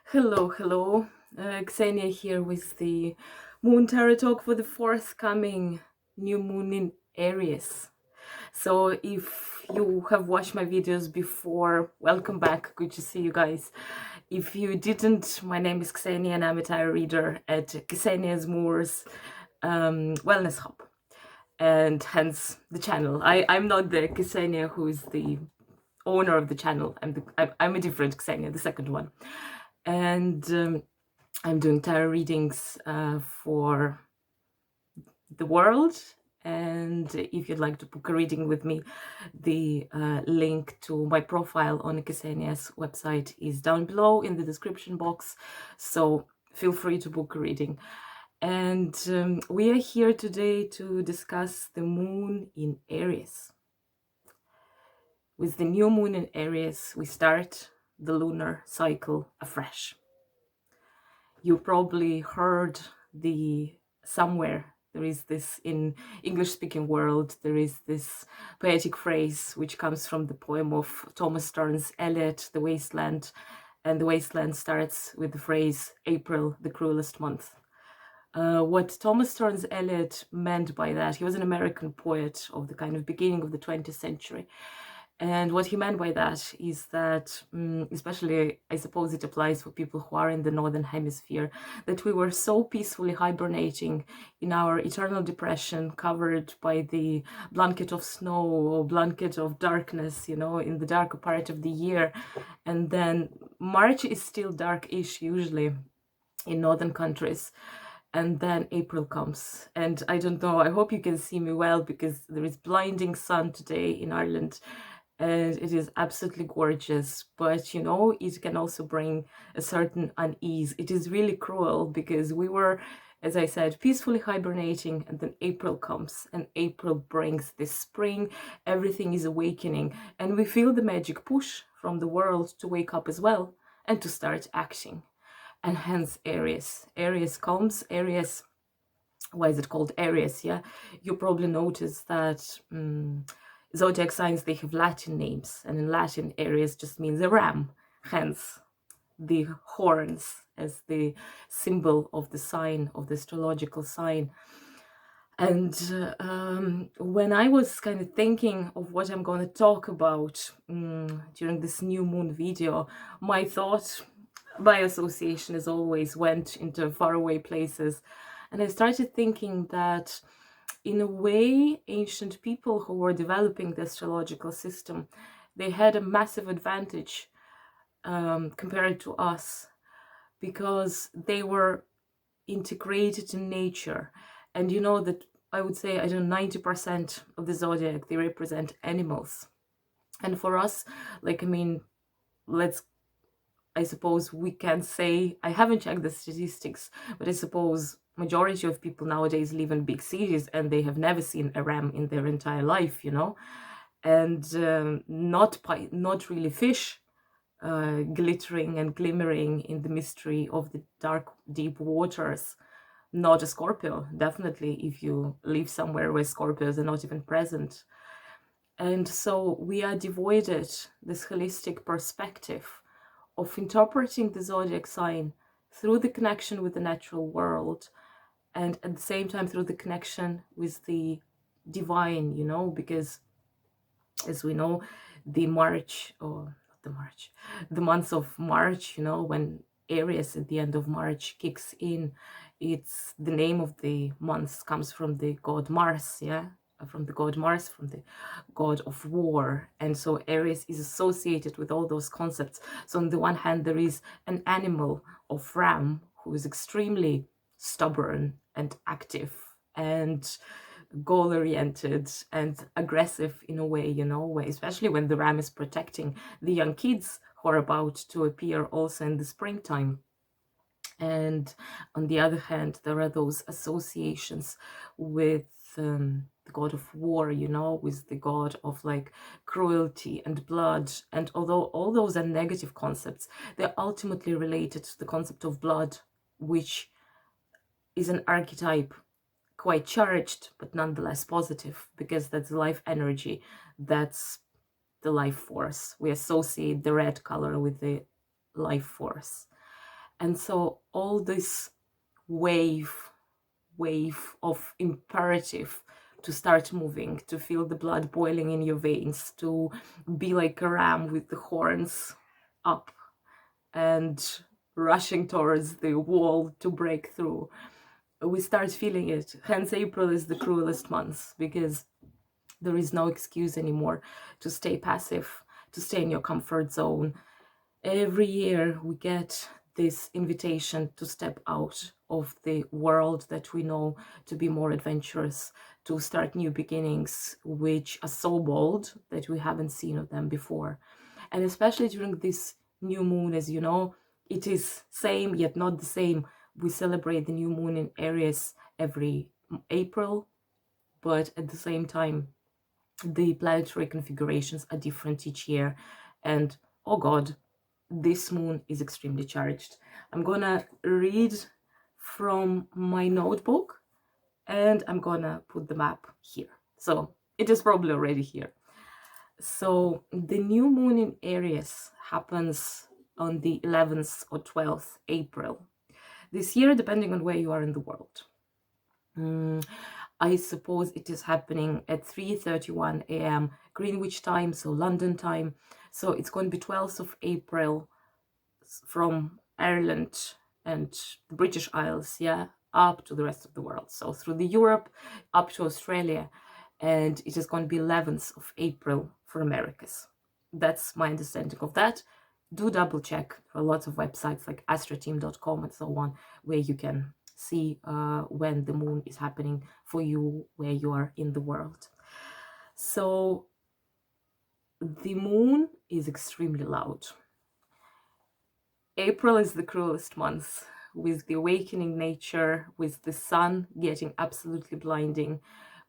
Hello. Kesenya here with the Moon Tarot Talk for the forthcoming new moon in Aries. So if you have watched my videos before, welcome back. Good to see you guys. If you didn't, my name is Kesenya and I'm a tarot reader at Kesenya's Moors Wellness Hub, and hence the channel. I'm not the Kesenya who is the owner of the channel. I'm a different Kesenya, the second one. And I'm doing tarot readings for the world. And if you'd like to book a reading with me, the link to my profile on Kesenya's website is down below in the description box. So feel free to book a reading. And we are here today to discuss the moon in Aries. With the new moon in Aries, we start the lunar cycle afresh. You probably heard somewhere there is this, in English speaking world, there is this poetic phrase which comes from the poem of Thomas Stearns Eliot, The Wasteland. And The Wasteland starts with the phrase, April, the cruelest month. What Thomas Stearns Eliot meant by that, he was an American poet of the kind of beginning of the 20th century. And what he meant by that is that, especially I suppose it applies for people who are in the Northern Hemisphere, that we were so peacefully hibernating in our eternal depression, covered by the blanket of snow or blanket of darkness, in the darker part of the year. And then March is still dark-ish usually in northern countries. And then April comes. And I don't know, I hope you can see me well because there is blinding sun today in Ireland. And it is absolutely gorgeous, but it can also bring a certain unease. It is really cruel because we were, as I said, peacefully hibernating, and then April comes, and April brings this spring. Everything is awakening, and we feel the magic push from the world to wake up as well and to start acting. And hence Aries. Aries comes. Aries, why is it called Aries? Yeah, you probably noticed that zodiac signs, they have Latin names, and in Latin, Aries just means a ram, hence the horns as the symbol of the sign, of the astrological sign. And when I was kind of thinking of what I'm going to talk about during this new moon video, my thought by association as always went into faraway places. And I started thinking that in a way, ancient people who were developing the astrological system, they had a massive advantage compared to us because they were integrated in nature. And that I would say, 90% of the zodiac, they represent animals. And for us, I suppose we can say, I haven't checked the statistics, but I suppose majority of people nowadays live in big cities and they have never seen a ram in their entire life, and not really fish glittering and glimmering in the mystery of the dark, deep waters. Not a Scorpio, definitely, if you live somewhere where Scorpios are not even present. And so we are devoided this holistic perspective of interpreting the zodiac sign through the connection with the natural world, and at the same time through the connection with the divine, because as we know, the month of March, when Aries at the end of March kicks in, it's the name of the month comes from the god Mars, from the god of war. And so Aries is associated with all those concepts. So on the one hand, there is an animal of ram who is extremely stubborn and active and goal-oriented and aggressive in a way, especially when the ram is protecting the young kids who are about to appear also in the springtime. And on the other hand, there are those associations with the god of war, with the god of cruelty and blood. And although all those are negative concepts, they're ultimately related to the concept of blood, which is an archetype quite charged, but nonetheless positive, because that's life energy, that's the life force. We associate the red color with the life force. And so all this wave of imperative to start moving, to feel the blood boiling in your veins, to be like a ram with the horns up and rushing towards the wall to break through. We start feeling it. Hence, April is the cruelest month, because there is no excuse anymore to stay passive, to stay in your comfort zone. Every year we get this invitation to step out of the world that we know, to be more adventurous, to start new beginnings, which are so bold that we haven't seen of them before. And especially during this new moon, as you know, it is same yet not the same. We celebrate the new moon in Aries every April, but at the same time, the planetary configurations are different each year. And oh God, this moon is extremely charged. I'm gonna read from my notebook, and I'm gonna put the map here. So it is probably already here. So the new moon in Aries happens on the 11th or 12th April this year, depending on where you are in the world. I suppose it is happening at 3:31 a.m. Greenwich time, so London time. So it's going to be 12th of April from Ireland and the British Isles, yeah, up to the rest of the world. So through the Europe up to Australia, and it is going to be 11th of April for Americas. That's my understanding of that. Do double check. There are lots of websites like astroteam.com and so on, where you can see when the moon is happening for you, where you are in the world. So the moon is extremely loud. April is the cruelest month, with the awakening nature, with the sun getting absolutely blinding,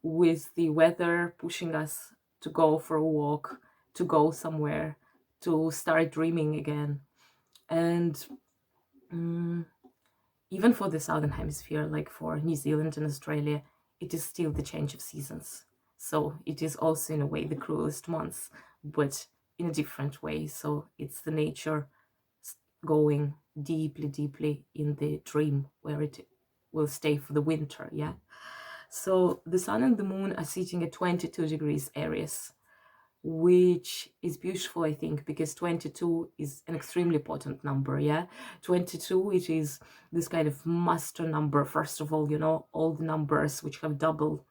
with the weather pushing us to go for a walk, to go somewhere, to start dreaming again. And even for the Southern Hemisphere, like for New Zealand and Australia, it is still the change of seasons. So it is also in a way the cruelest month, but in a different way. So it's the nature going deeply in the dream, where it will stay for the winter, yeah? So the sun and the moon are sitting at 22 degrees Aries, which is beautiful, I think, because 22 is an extremely potent number, yeah? 22, it is this kind of master number. First of all, you know, all the numbers which have double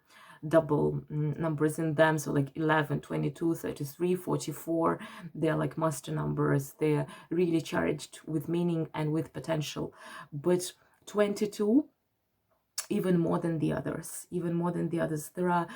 numbers in them, so like 11, 22, 33, 44, they're like master numbers. They're really charged with meaning and with potential. But 22, even more than the others. There are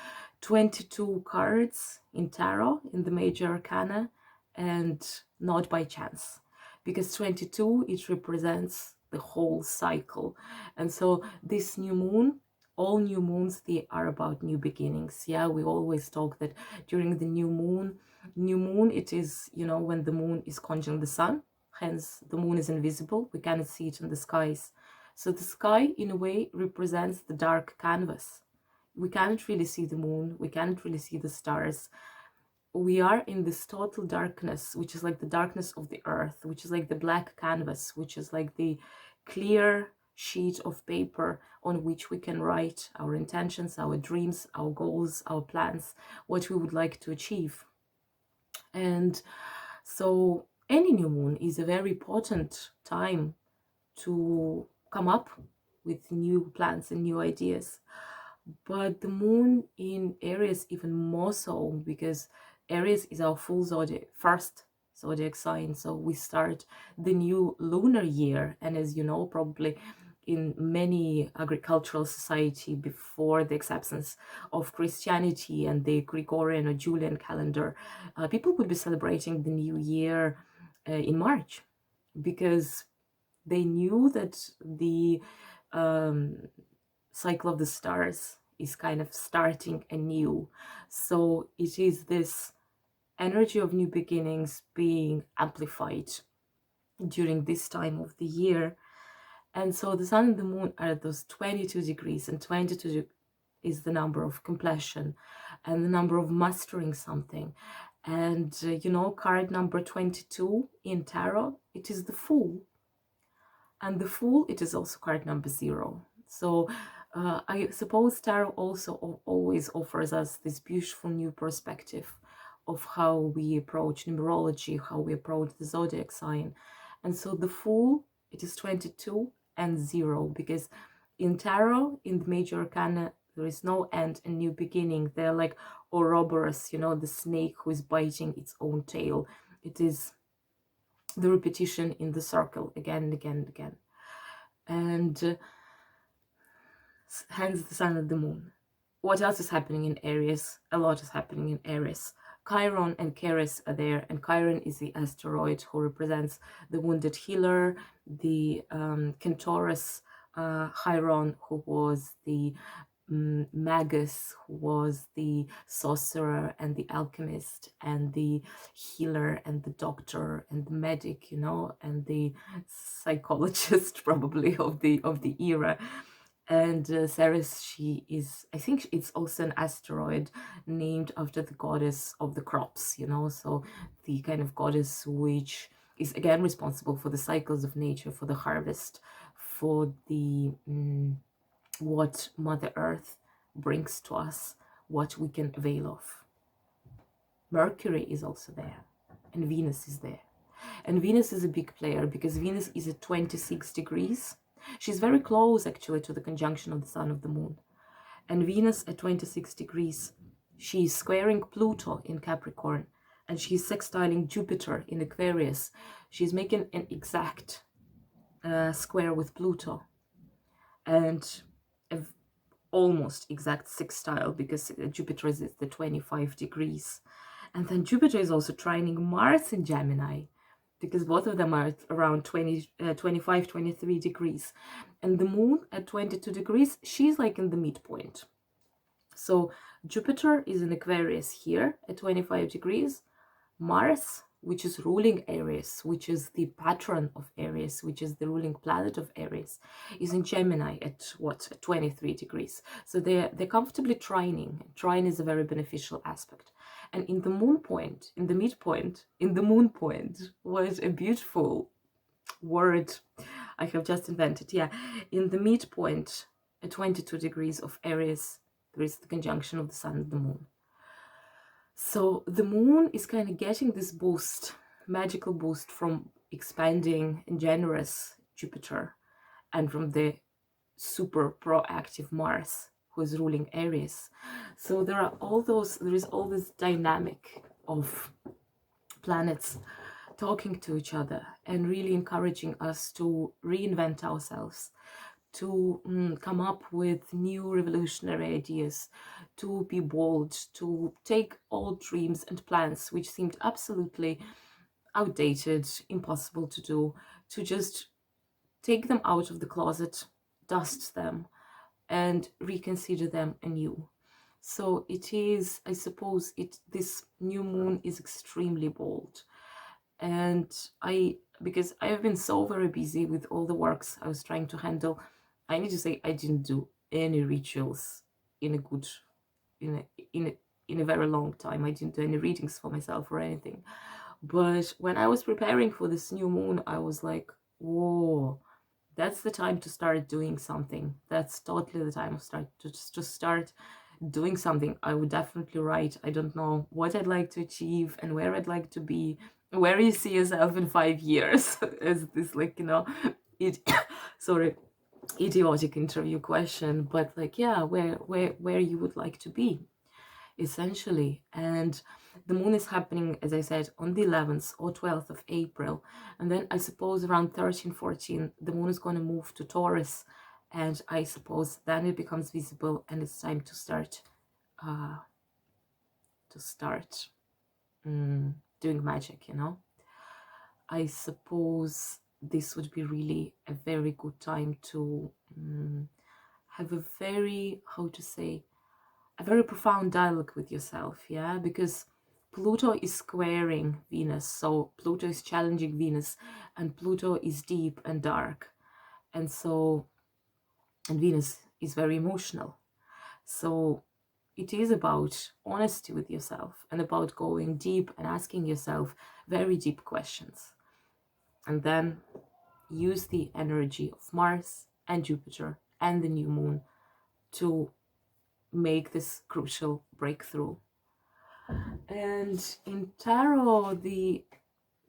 22 cards in tarot, in the major arcana, and not by chance, because 22, it represents the whole cycle. And so this new moon, all new moons, they are about new beginnings. Yeah, we always talk that during the new moon, it is, you know, when the moon is conjunct the sun, hence the moon is invisible, we cannot see it in the skies. So the sky, in a way, represents the dark canvas. We cannot really see the moon, we cannot really see the stars. We are in this total darkness, which is like the darkness of the earth, which is like the black canvas, which is like the clear sheet of paper on which we can write our intentions, our dreams, our goals, our plans, what we would like to achieve. And so any new moon is a very important time to come up with new plans and new ideas. But the moon in Aries even more so, because Aries is our full zodiac, first zodiac sign. So we start the new lunar year. And as you know, probably in many agricultural society before the acceptance of Christianity and the Gregorian or Julian calendar, people would be celebrating the new year in March, because they knew that the cycle of the stars is kind of starting anew. So it is this energy of new beginnings being amplified during this time of the year. And so the sun and the moon are at those 22 degrees, and 22 is the number of completion and the number of mastering something. And you know, card number 22 in tarot, it is the Fool. And the Fool, it is also card number 0. So I suppose tarot also always offers us this beautiful new perspective of how we approach numerology, how we approach the zodiac sign. And so the Fool, it is 22 and 0, because in tarot, in the major arcana, there is no end and new beginning. They're like Ouroboros, you know, the snake who is biting its own tail. It is the repetition in the circle again and again and again. And hence the sun and the moon. What else is happening in Aries? A lot is happening in Aries. Chiron and Ceres are there, and Chiron is the asteroid who represents the wounded healer, the Centaurus Chiron, who was the Magus, who was the sorcerer and the alchemist and the healer and the doctor and the medic, you know, and the psychologist probably of the era. And Ceres, she is, I think it's also an asteroid named after the goddess of the crops, you know, so the kind of goddess which is again responsible for the cycles of nature, for the harvest, for the what Mother Earth brings to us, what we can avail of. Mercury is also there, and Venus is there. And Venus is a big player because Venus is at 26 degrees. She's very close actually to the conjunction of the Sun of the Moon. And Venus at 26 degrees, she's squaring Pluto in Capricorn, and she's sextiling Jupiter in Aquarius. She's making an exact square with Pluto, and almost exact sextile, because Jupiter is at the 25 degrees. And then Jupiter is also trining Mars in Gemini, because both of them are around 25, 23 degrees. And the moon at 22 degrees, she's like in the midpoint. So Jupiter is in Aquarius here at 25 degrees. Mars, which is ruling Aries, which is the patron of Aries, which is the ruling planet of Aries, is in Gemini at what, 23 degrees. So they're comfortably trining. Trine is a very beneficial aspect. And in the moon point, in the midpoint, in the moon point, what a beautiful word I have just invented. Yeah, in the midpoint at 22 degrees of Aries, there is the conjunction of the sun and the moon. So the moon is kind of getting this boost, magical boost, from expanding and generous Jupiter and from the super proactive Mars, who is ruling Aries. So there is all this dynamic of planets talking to each other and really encouraging us to reinvent ourselves, to come up with new revolutionary ideas, to be bold, to take old dreams and plans which seemed absolutely outdated, impossible to do, to just take them out of the closet, dust them, and reconsider them anew. So it is, I suppose, this new moon is extremely bold. And because I have been so very busy with all the works I was trying to handle, I need to say I didn't do any rituals in a very long time. I didn't do any readings for myself or anything. But when I was preparing for this new moon, I was like, whoa, that's the time to start doing something. That's totally the time to start doing something. I would definitely write, I don't know what I'd like to achieve and where I'd like to be, where you see yourself in 5 years, as this, like, you know, sorry, idiotic interview question, but like, yeah, where you would like to be, essentially. And the moon is happening, as I said, on the 11th or 12th of April, and then I suppose around 13, 14, the moon is going to move to Taurus, and I suppose then it becomes visible, and it's time to start doing magic, you know. I suppose this would be really a very good time to have a very, how to say, a very profound dialogue with yourself, yeah, because Pluto is squaring Venus, so Pluto is challenging Venus, and Pluto is deep and dark, and Venus is very emotional. So it is about honesty with yourself and about going deep and asking yourself very deep questions. And then use the energy of Mars and Jupiter and the new moon to make this crucial breakthrough. And in tarot, the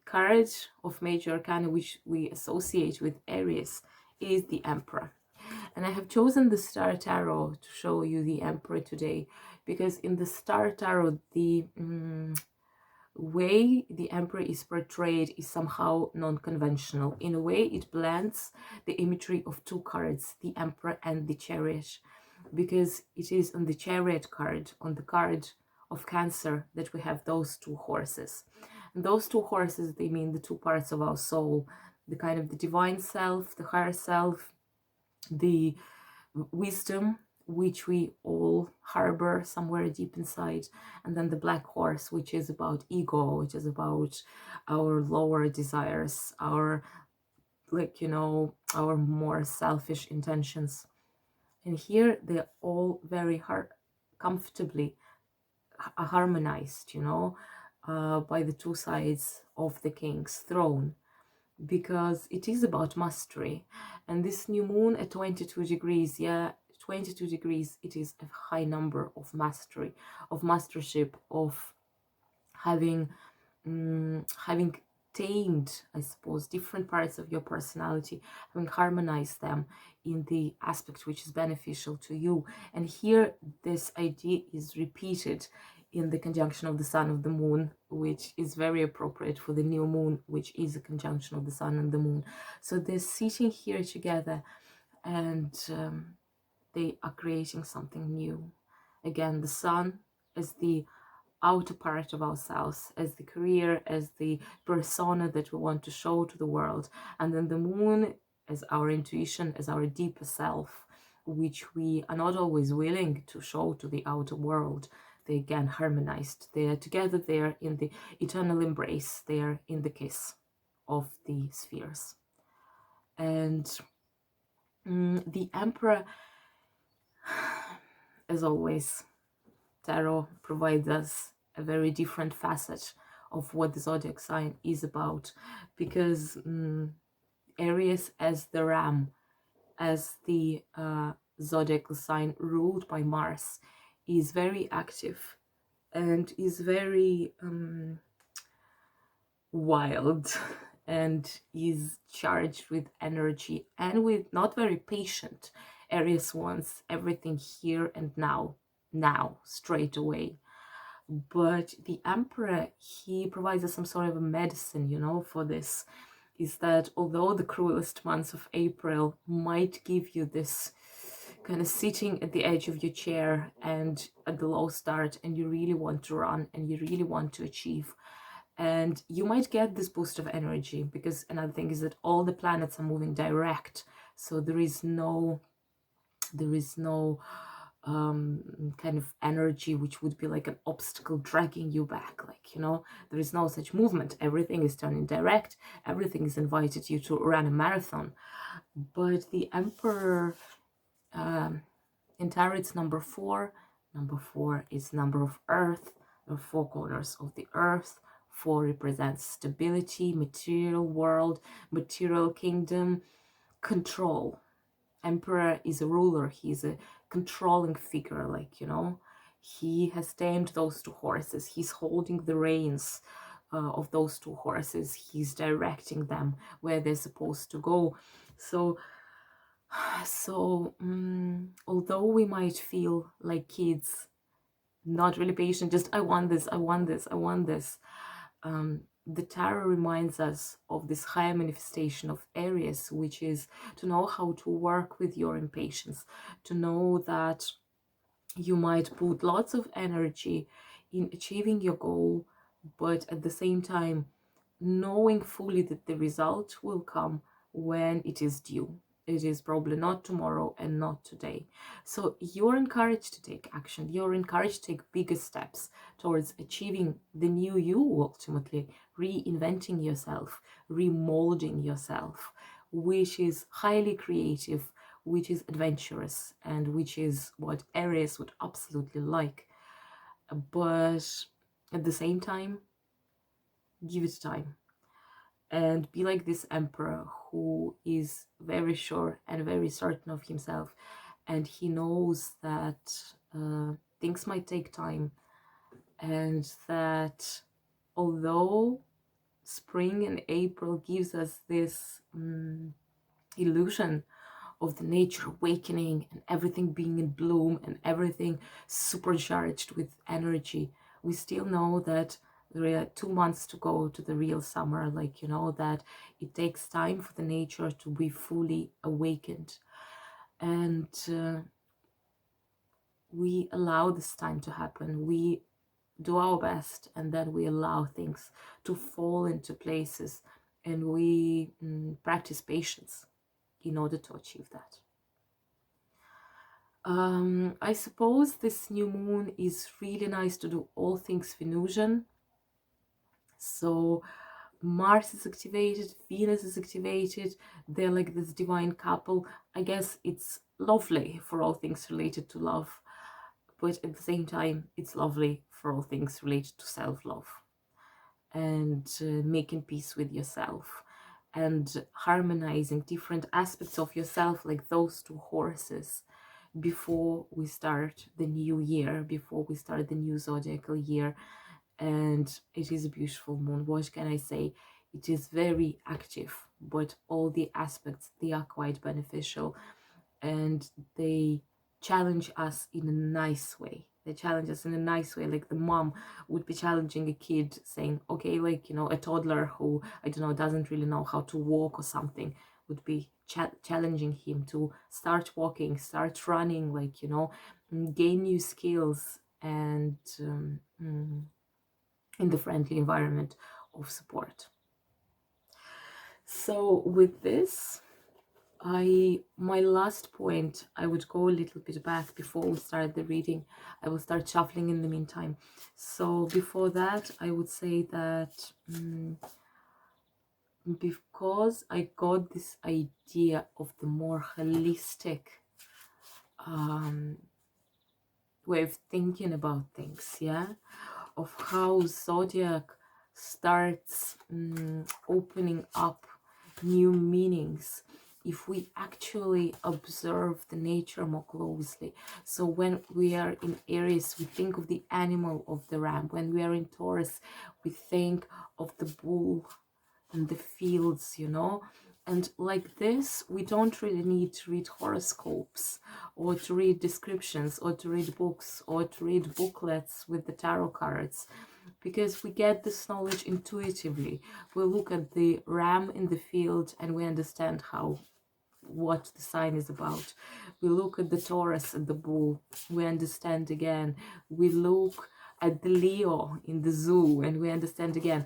card of major arcana which we associate with Aries is the Emperor. And I have chosen the Star Tarot to show you the Emperor today, because in the Star Tarot, the way the Emperor is portrayed is somehow non-conventional. In a way, it blends the imagery of two cards, the Emperor and the Chariot, because it is on the Chariot card, on the card of Cancer, that we have those two horses. And those two horses, they mean the two parts of our soul, the kind of the divine self, the higher self, the wisdom, which we all harbor somewhere deep inside, and then the black horse, which is about ego, which is about our lower desires, our, like, you know, our more selfish intentions. And here they're all very comfortably harmonized, you know, by the two sides of the king's throne, because it is about mastery. And this new moon at 22 degrees, yeah, 22 degrees, it is a high number of mastery, of mastership, of having having tamed, I suppose, different parts of your personality, having harmonized them in the aspect which is beneficial to you. And here this idea is repeated in the conjunction of the sun of the moon, which is very appropriate for the new moon, which is a conjunction of the sun and the moon. So they're sitting here together, and they are creating something new. Again, the sun as the outer part of ourselves, as the career, as the persona that we want to show to the world, and then the moon as our intuition, as our deeper self, which we are not always willing to show to the outer world. They again harmonized. They are together there in the eternal embrace. They are in the kiss of the spheres. And the Emperor, as always, tarot provides us a very different facet of what the zodiac sign is about, because Aries as the ram, as the zodiacal sign ruled by Mars, is very active and is very wild and is charged with energy and with not very patient. Aries wants everything here and now, straight away. But the Emperor, he provides us some sort of a medicine, you know, for this. Is that although the cruelest months of April might give you this kind of sitting at the edge of your chair and at the low start, and you really want to run and you really want to achieve, and you might get this boost of energy, because another thing is that all the planets are moving direct, so there is no kind of energy which would be like an obstacle dragging you back, like, you know, there is no such movement. Everything is turning direct, everything is invited you to run a marathon. But the Emperor, in tarot, it's number 4. Number 4 is number of earth, the 4 corners of the earth. 4 represents stability, material world, material kingdom, control. Emperor is a ruler, he's a controlling figure, like, you know, he has tamed those 2 horses, he's holding the reins of those 2 horses, he's directing them where they're supposed to go. So although we might feel like kids, not really patient, just I want this, I want this, I want this, the tarot reminds us of this higher manifestation of Aries, which is to know how to work with your impatience, to know that you might put lots of energy in achieving your goal, but at the same time knowing fully that the result will come when it is due. It is probably not tomorrow and not today. So you're encouraged to take action. You're encouraged to take bigger steps towards achieving the new you, ultimately reinventing yourself, remolding yourself, which is highly creative, which is adventurous, and which is what Aries would absolutely like. But at the same time, give it time. and be like this emperor who is very sure and very certain of himself, and he knows that things might take time, and that although spring and April gives us this illusion of the nature awakening and everything being in bloom and everything supercharged with energy, we still know that there are 2 months to go to the real summer, like, you know, that it takes time for the nature to be fully awakened. And we allow this time to happen. We do our best, and then we allow things to fall into places, and we practice patience in order to achieve that. I suppose this new moon is really nice to do all things Venusian. So Mars is activated, Venus is activated, they're like this divine couple. I guess it's lovely for all things related to love, but at the same time, it's lovely for all things related to self-love and making peace with yourself and harmonizing different aspects of yourself, like those two horses, before we start the new year, before we start the new zodiacal year. And it is a beautiful moon. What can I say? It is very active, but all the aspects, they are quite beneficial, and they challenge us in a nice way. They challenge us in a nice way, like the mom would be challenging a kid, saying, okay, like, you know, a toddler who, I don't know, doesn't really know how to walk or something, would be challenging him to start walking, start running, like, you know, gain new skills, and in the friendly environment of support. So with this, my last point, I would go a little bit back before we start the reading. I will start shuffling in the meantime. So before that, I would say that because I got this idea of the more holistic way of thinking about things, yeah, of how zodiac starts opening up new meanings if we actually observe the nature more closely. So when we are in Aries, we think of the animal of the ram. When we are in Taurus, we think of the bull and the fields, you know. And like this, we don't really need to read horoscopes or to read descriptions or to read books or to read booklets with the tarot cards, because we get this knowledge intuitively. We look at the ram in the field and we understand what the sign is about. We look at the Taurus and the bull, we understand again. We look at the Leo in the zoo and we understand again.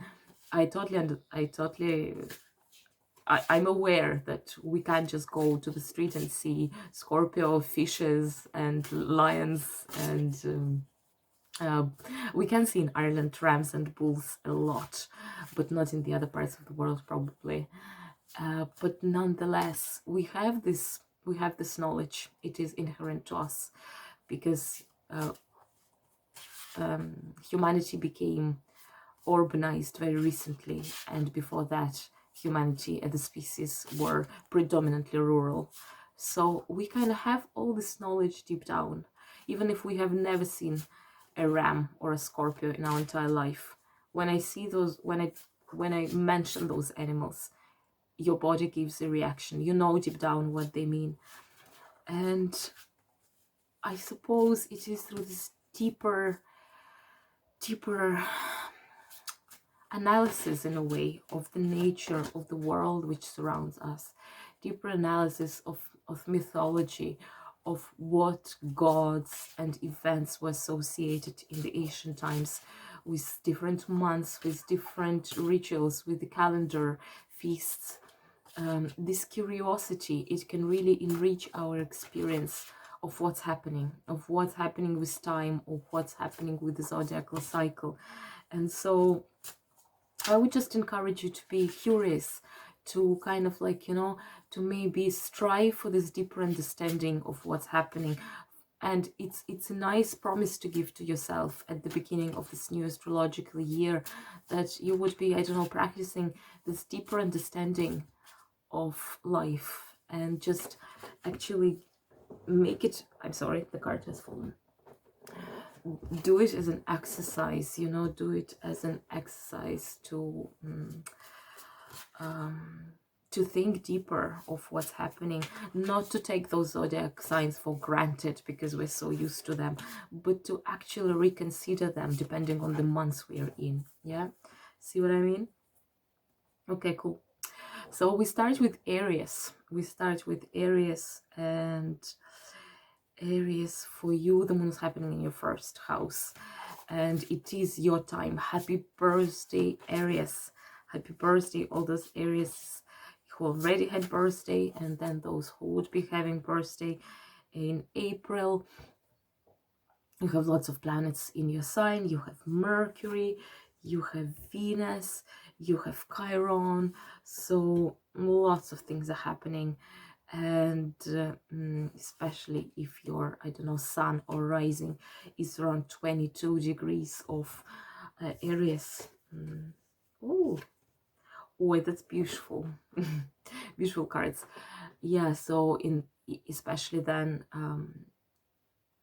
I'm aware that we can't just go to the street and see Scorpio, fishes and lions, and we can see in Ireland rams and bulls a lot, but not in the other parts of the world probably. But nonetheless, we have this knowledge. It is inherent to us because humanity became urbanized very recently, and before that, humanity and the species were predominantly rural. So we kind of have all this knowledge deep down, even if we have never seen a ram or a Scorpio in our entire life. When I see those, when I mention those animals, your body gives a reaction. You know deep down what they mean. And I suppose it is through this deeper analysis, in a way, of the nature of the world which surrounds us, deeper analysis of mythology, of what gods and events were associated in the ancient times with different months, with different rituals, with the calendar, feasts. This curiosity, it can really enrich our experience of what's happening with time, of what's happening with the zodiacal cycle. And so I would just encourage you to be curious, to kind of like, you know, to maybe strive for this deeper understanding of what's happening, And it's a nice promise to give to yourself at the beginning of this new astrological year, that you would be, I don't know, practicing this deeper understanding of life, and just actually make it, I'm sorry, the card has fallen, do it as an exercise, you know, do it as an exercise to think deeper of what's happening, not to take those zodiac signs for granted because we're so used to them, but to actually reconsider them depending on the months we're in. Yeah, see what I mean? Okay, cool. So we start with Aries. And Aries, for you, the moon is happening in your first house, and it is your time. Happy birthday, Aries. Happy birthday, all those Aries who already had birthday, and then those who would be having birthday in April. You have lots of planets in your sign. You have Mercury, you have Venus, you have Chiron, so lots of things are happening. And especially if your, I don't know, sun or rising is around 22 degrees of Aries. Oh, wait, that's beautiful. Beautiful cards. Yeah, so especially then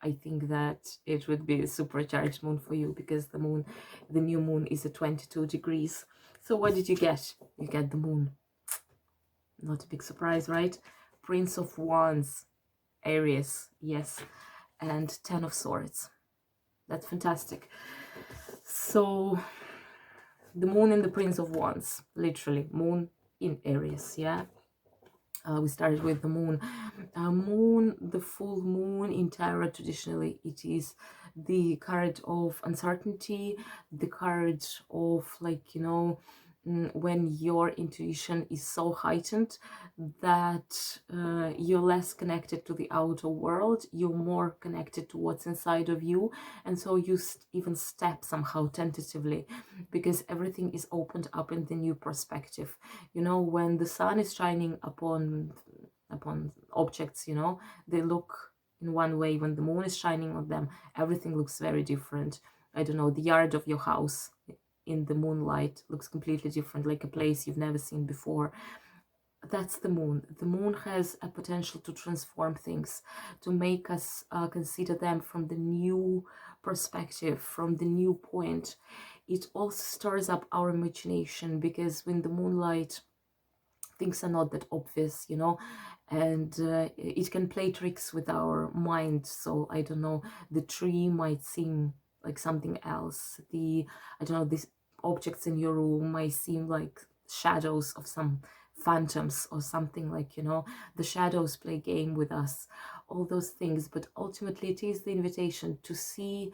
I think that it would be a supercharged moon for you, because the new moon is at 22 degrees. So what did you get? You get the moon. Not a big surprise, right? Prince of Wands, Aries, yes, and 10 of Swords. That's fantastic. So the moon and the Prince of Wands, literally, moon in Aries, yeah? We started with the moon. The full moon in tarot, traditionally, it is the card of uncertainty, the card of, like, you know, when your intuition is so heightened that you're less connected to the outer world, you're more connected to what's inside of you, and so you even step somehow tentatively, because everything is opened up in the new perspective. You know, when the sun is shining upon objects, you know, they look in one way. When the moon is shining on them, everything looks very different. I don't know, the yard of your house in the moonlight looks completely different, like a place you've never seen before. That's the moon. The moon has a potential to transform things, to make us consider them from the new perspective, from the new point. It also stirs up our imagination, because when the moonlight, things are not that obvious, you know, and it can play tricks with our mind. So I don't know, the tree might seem like something else. I don't know, these objects in your room might seem like shadows of some phantoms or something, like, you know, the shadows play game with us, all those things. But ultimately it is the invitation to see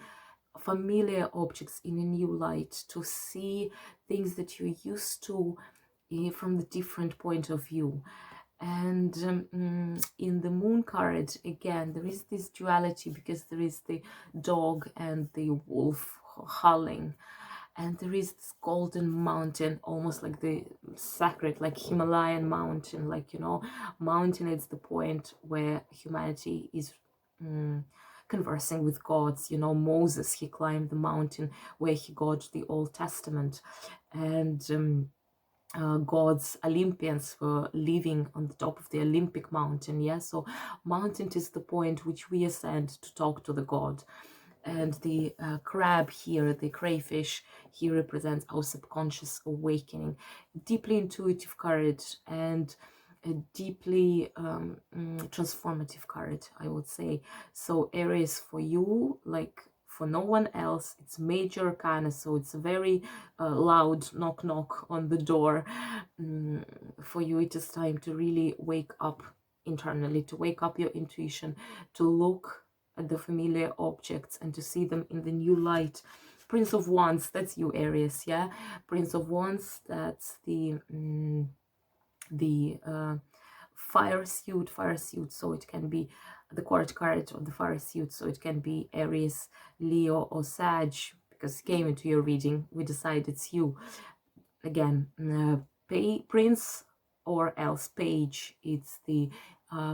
familiar objects in a new light, to see things that you're used to from the different point of view. And in the moon card, again, there is this duality, because there is the dog and the wolf howling, and there is this golden mountain, almost like the sacred, like Himalayan mountain, like, you know, mountain is the point where humanity is conversing with gods. You know, Moses, he climbed the mountain where he got the Old Testament, and gods, Olympians, were living on the top of the Olympic mountain. Yeah, so mountain is the point which we ascend to talk to the god. And the crab here, the crayfish, he represents our subconscious awakening. Deeply intuitive card, and a deeply transformative card, I would say. So Aries, for you, like for no one else, it's major arcana, so it's a very loud knock knock on the door. For you, it is time to really wake up internally, to wake up your intuition, to look at the familiar objects and to see them in the new light. Prince of Wands, that's you, Aries, yeah? Prince of Wands, that's the fire suit, so it can be the court card of the fire suit, so it can be Aries, Leo, or Sag, because it came into your reading, we decide it's you. Again, Prince or else Page, it's the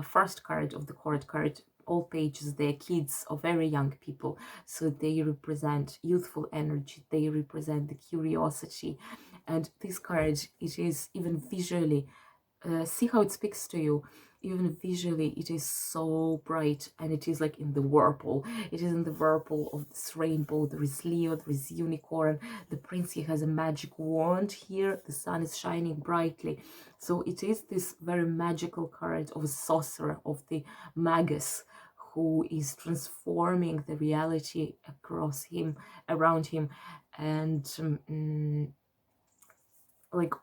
first card of the court card. all pages, they're kids or very young people, so they represent youthful energy, they represent the curiosity. And this card, it is even visually, see how it speaks to you. Even visually, it is so bright, and it is like in the whirlpool. It is in the whirlpool of this rainbow. There is Leo, there is unicorn. The prince, he has a magic wand here. The sun is shining brightly. So it is this very magical card of a sorcerer, of the magus, who is transforming the reality across him, around him. And like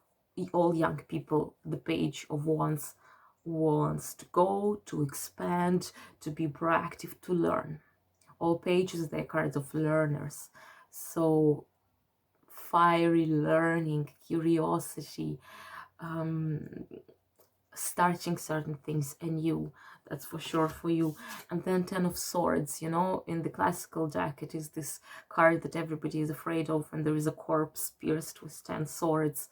all young people, the page of wands wants to go, to expand, to be proactive, to learn. All pages, they're cards of learners. So fiery learning, curiosity, starting certain things anew, that's for sure for you. And then 10 of swords, you know, in the classical deck, it is this card that everybody is afraid of, and there is a corpse pierced with 10 swords.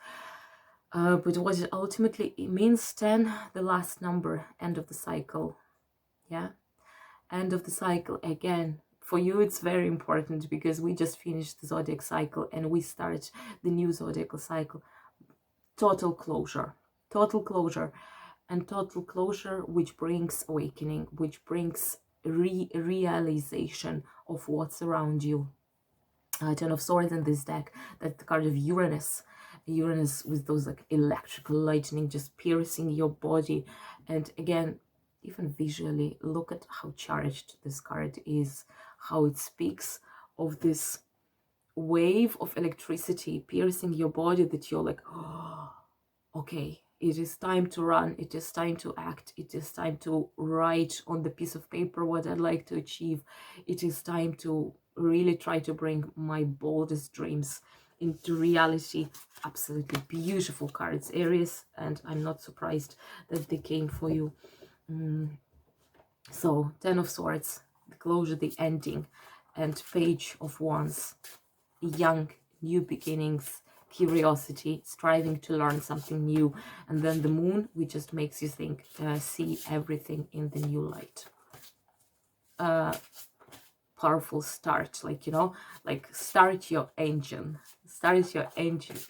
But what it ultimately, it means 10, the last number, end of the cycle. Yeah, end of the cycle. Again, for you it's very important, because we just finished the zodiac cycle and we start the new zodiacal cycle. Total closure, and total closure, which brings awakening, which brings realization of what's around you. 10 of swords in this deck, that's the card of Uranus. Uranus with those like electrical lightning just piercing your body. And again, even visually, look at how charged this card is, how it speaks of this wave of electricity piercing your body, that you're like, oh, okay, it is time to run, it is time to act, it is time to write on the piece of paper what I'd like to achieve. It is time to really try to bring my boldest dreams into reality. Absolutely beautiful cards, Aries, and I'm not surprised that they came for you. So 10 of swords, the closure, the ending, and page of wands, young, new beginnings, curiosity, striving to learn something new. And then the moon, which just makes you think, see everything in the new light. Powerful start, like, you know, like start your engine,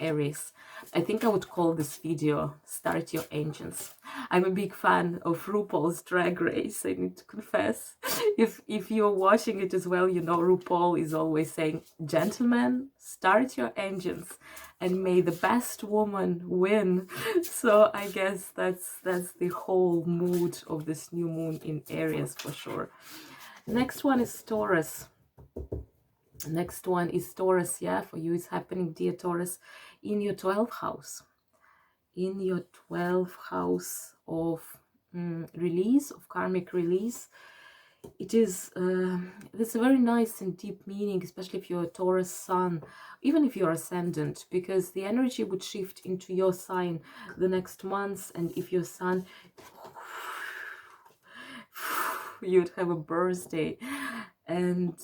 Aries. I think I would call this video Start Your Engines. I'm a big fan of RuPaul's Drag Race, I need to confess. If you're watching it as well, you know RuPaul is always saying, gentlemen, start your engines and may the best woman win. So I guess that's the whole mood of this new moon in Aries for sure. Next one is Taurus. Next one is Taurus, yeah, for you it's happening, dear Taurus, in your 12th house. In your 12th house of release, of karmic release. It is, it's a very nice and deep meaning, especially if you're a Taurus sun, even if you're ascendant, because the energy would shift into your sign the next months. And if your sun, you'd have a birthday, and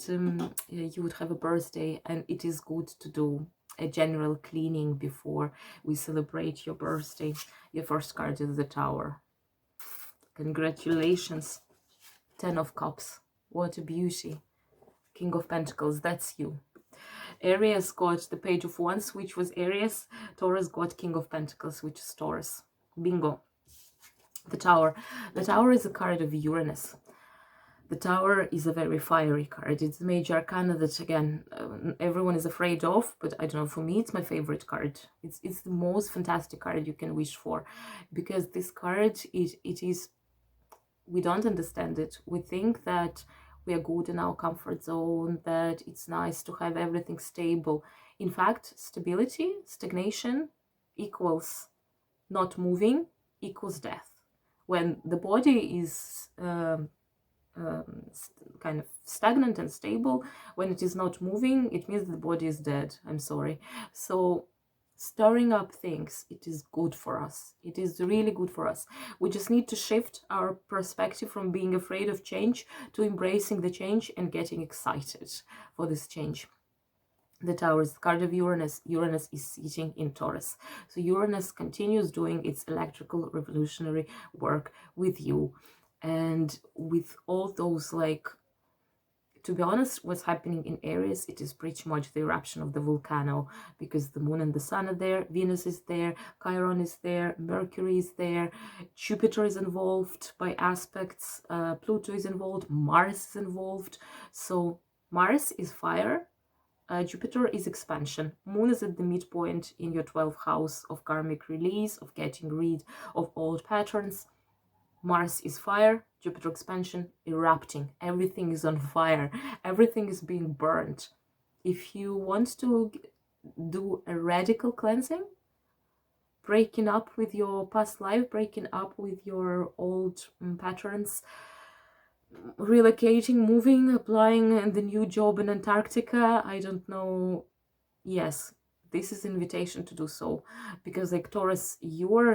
yeah, you would have a birthday, and it is good to do a general cleaning before we celebrate your birthday. Your first card is the Tower. Congratulations. 10 of Cups. What a beauty. King of Pentacles, that's you. Aries got the Page of Wands, which was Aries. Taurus got King of Pentacles, which is Taurus. Bingo. The Tower. The Tower is a card of Uranus. The Tower is a very fiery card. It's the major arcana that, again, everyone is afraid of, but I don't know, for me, it's my favorite card. It's the most fantastic card you can wish for, because this card, it is, we don't understand it. We think that we are good in our comfort zone, that it's nice to have everything stable. In fact, stability, stagnation equals not moving equals death. When the body is kind of stagnant and stable, when it is not moving, it means the body is dead. I'm sorry. So stirring up things, it is good for us. It is really good for us. We just need to shift our perspective from being afraid of change to embracing the change and getting excited for this change. The Tower is the card of Uranus. Uranus is sitting in Taurus. So Uranus continues doing its electrical revolutionary work with you. And with all those, like, to be honest, what's happening in Aries, it is pretty much the eruption of the volcano, because the moon and the sun are there, Venus is there, Chiron is there, Mercury is there, Jupiter is involved by aspects, Pluto is involved, Mars is involved. So Mars is fire, Jupiter is expansion, Moon is at the midpoint in your 12th house of karmic release, of getting rid of old patterns. Mars is fire, Jupiter expansion, erupting. Everything is on fire. Everything is being burnt. If you want to do a radical cleansing, breaking up with your past life, breaking up with your old patterns, relocating, moving, applying the new job in Antarctica, I don't know. Yes, this is an invitation to do so, because like Taurus, you're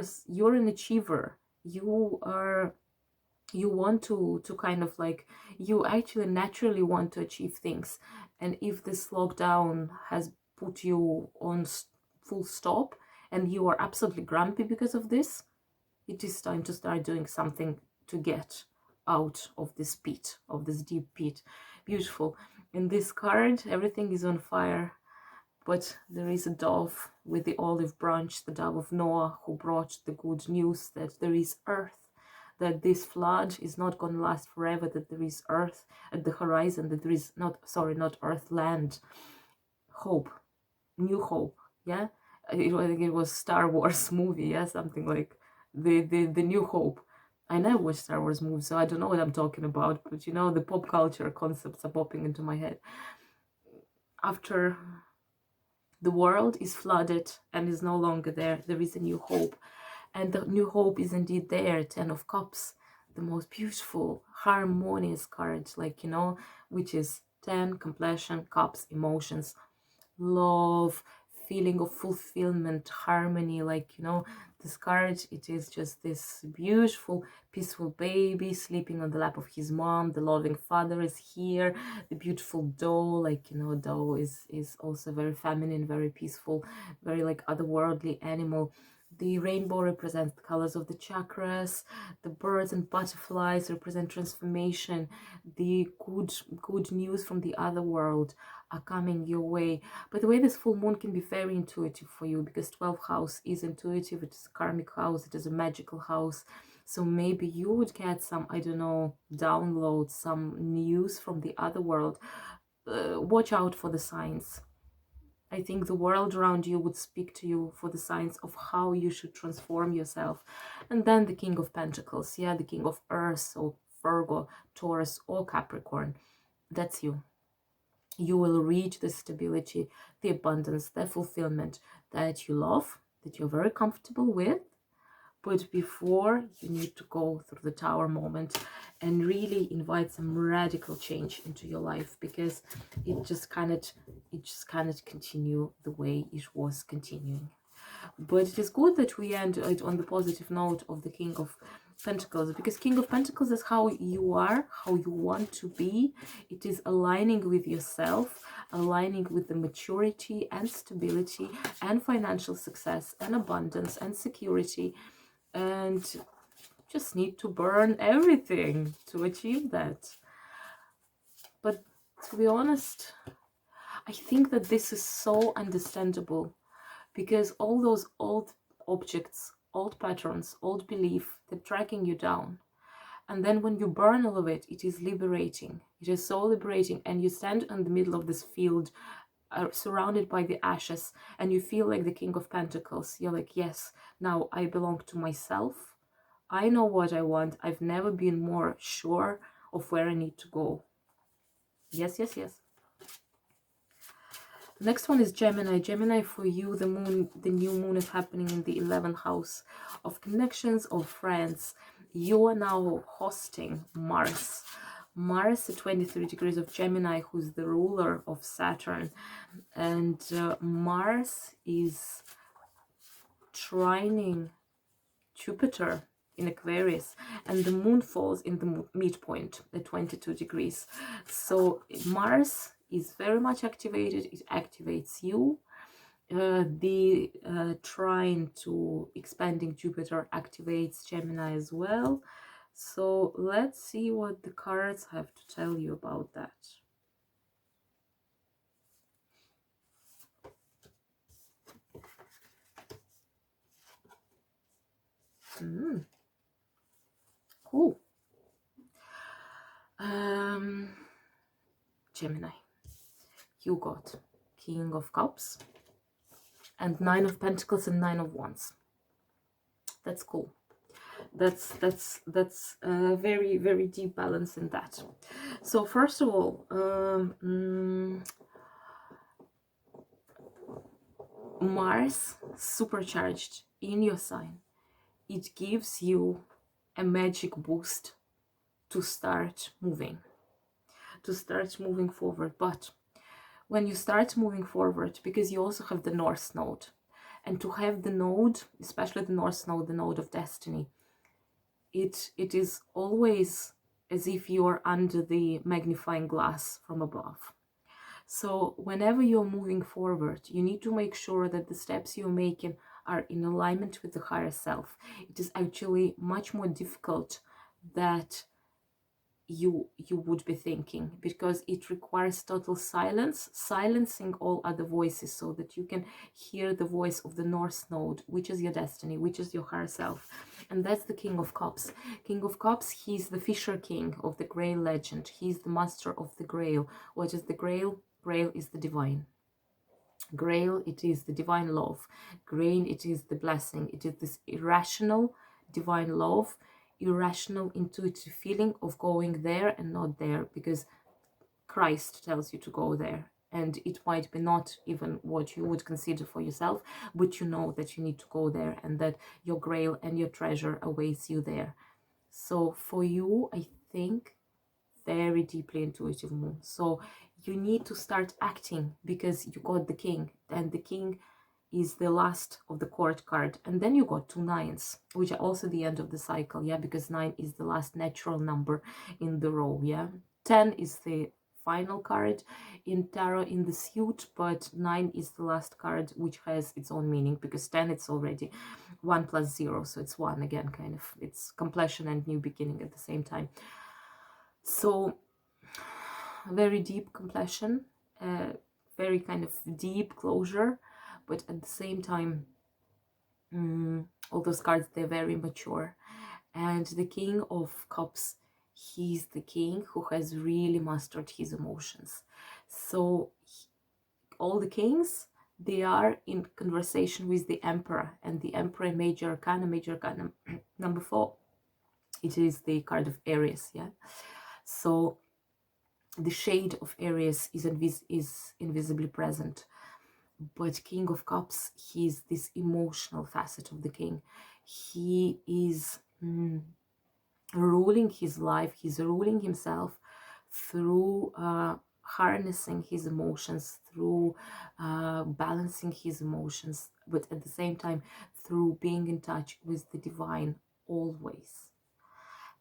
an achiever. You want to kind of like, you actually naturally want to achieve things. And if this lockdown has put you on full stop and you are absolutely grumpy because of this, it is time to start doing something to get out of this pit, of this deep pit. Beautiful. In this card, everything is on fire, but there is a dove with the olive branch, the dove of Noah, who brought the good news that there is earth, that this flood is not going to last forever, that there is earth at the horizon, that there is not earth, land, hope, new hope. Yeah, I think it was Star Wars movie, yeah, something like the New Hope. I never watched Star Wars movies, so I don't know what I'm talking about, but you know, the pop culture concepts are popping into my head. After the world is flooded and is no longer there, there is a new hope. And the new hope is indeed there. 10 of Cups, the most beautiful, harmonious card, like, you know, which is 10, completion, cups, emotions, love, feeling of fulfillment, harmony. Like, you know, this card, it is just this beautiful, peaceful baby sleeping on the lap of his mom. The loving father is here. The beautiful doe, like, you know, doe is also very feminine, very peaceful, very like otherworldly animal. The rainbow represents the colors of the chakras. The birds and butterflies represent transformation. The good news from the other world are coming your way. By the way, this full moon can be very intuitive for you, because 12th house is intuitive. It is a karmic house. It is a magical house. So maybe you would get some, I don't know, downloads, some news from the other world. Watch out for the signs. I think the world around you would speak to you for the signs of how you should transform yourself. And then the King of Pentacles, yeah, the King of Earth, so Virgo, Taurus, or Capricorn. That's you. You will reach the stability, the abundance, the fulfillment that you love, that you're very comfortable with. But before, you need to go through the tower moment and really invite some radical change into your life, because it just cannot continue the way it was continuing. But it is good that we end it on the positive note of the King of Pentacles, because King of Pentacles is how you are, how you want to be. It is aligning with yourself, aligning with the maturity and stability and financial success and abundance and security. And just need to burn everything to achieve that. But to be honest, I think that this is so understandable, because all those old objects, old patterns, old belief, they're tracking you down. And then when you burn all of it, it is liberating. It is so liberating. And you stand in the middle of this field, surrounded by the ashes, and you feel like the King of Pentacles. You're like, yes, now I belong to myself. I know what I want. I've never been more sure of where I need to go. Yes, yes, yes. Next one is Gemini. Gemini, for you, the moon, the new moon is happening in the 11th house of connections, of friends. You are now hosting Mars. Mars at 23 degrees of Gemini, who's the ruler of Saturn. And Mars is trining Jupiter in Aquarius, and the moon falls in the midpoint at 22 degrees. So Mars is very much activated. It activates you. The trine to expanding Jupiter activates Gemini as well. So let's see what the cards have to tell you about that. Cool. Gemini, you got King of Cups and Nine of Pentacles and Nine of Wands. That's cool. That's very, very deep balance in that. So first of all, Mars supercharged in your sign, it gives you a magic boost to start moving forward. But when you start moving forward, because you also have the North Node, and to have the node, especially the North Node, the node of destiny, it is always as if you are under the magnifying glass from above. So whenever you're moving forward, you need to make sure that the steps you're making are in alignment with the higher self. It is actually much more difficult that you would be thinking, because it requires total silence, silencing all other voices, so that you can hear the voice of the North Node, which is your destiny, which is your higher self. And that's the King of Cups. King of Cups, he's the Fisher King of the Grail legend. He's the master of the Grail. What is the Grail? Grail is the divine. Grail, it is the divine love. Grain, it is the blessing. It is this irrational divine love, irrational intuitive feeling of going there and not there, because Christ tells you to go there, and it might be not even what you would consider for yourself, but you know that you need to go there, and that your grail and your treasure awaits you there. So for you, I think, very deeply intuitive moon. So you need to start acting, because you got the king, and the king is the last of the court card. And then you got 2 nines, which are also the end of the cycle, yeah, because 9 is the last natural number in the row, yeah. 10 is the final card in tarot in the suit, but 9 is the last card, which has its own meaning, because 10, it's already 1 plus 0, so it's 1 again, kind of. It's completion and new beginning at the same time. So very deep completion, very kind of deep closure, but at the same time, all those cards, they're very mature. And the King of Cups, he's the king who has really mastered his emotions. So all the kings, they are in conversation with the emperor, and the emperor, major arcana number 4, it is the card of Aries, yeah. So the shade of Aries is invisibly present. But King of Cups, he's this emotional facet of the king. He is ruling his life, he's ruling himself through harnessing his emotions, through balancing his emotions, but at the same time through being in touch with the divine always.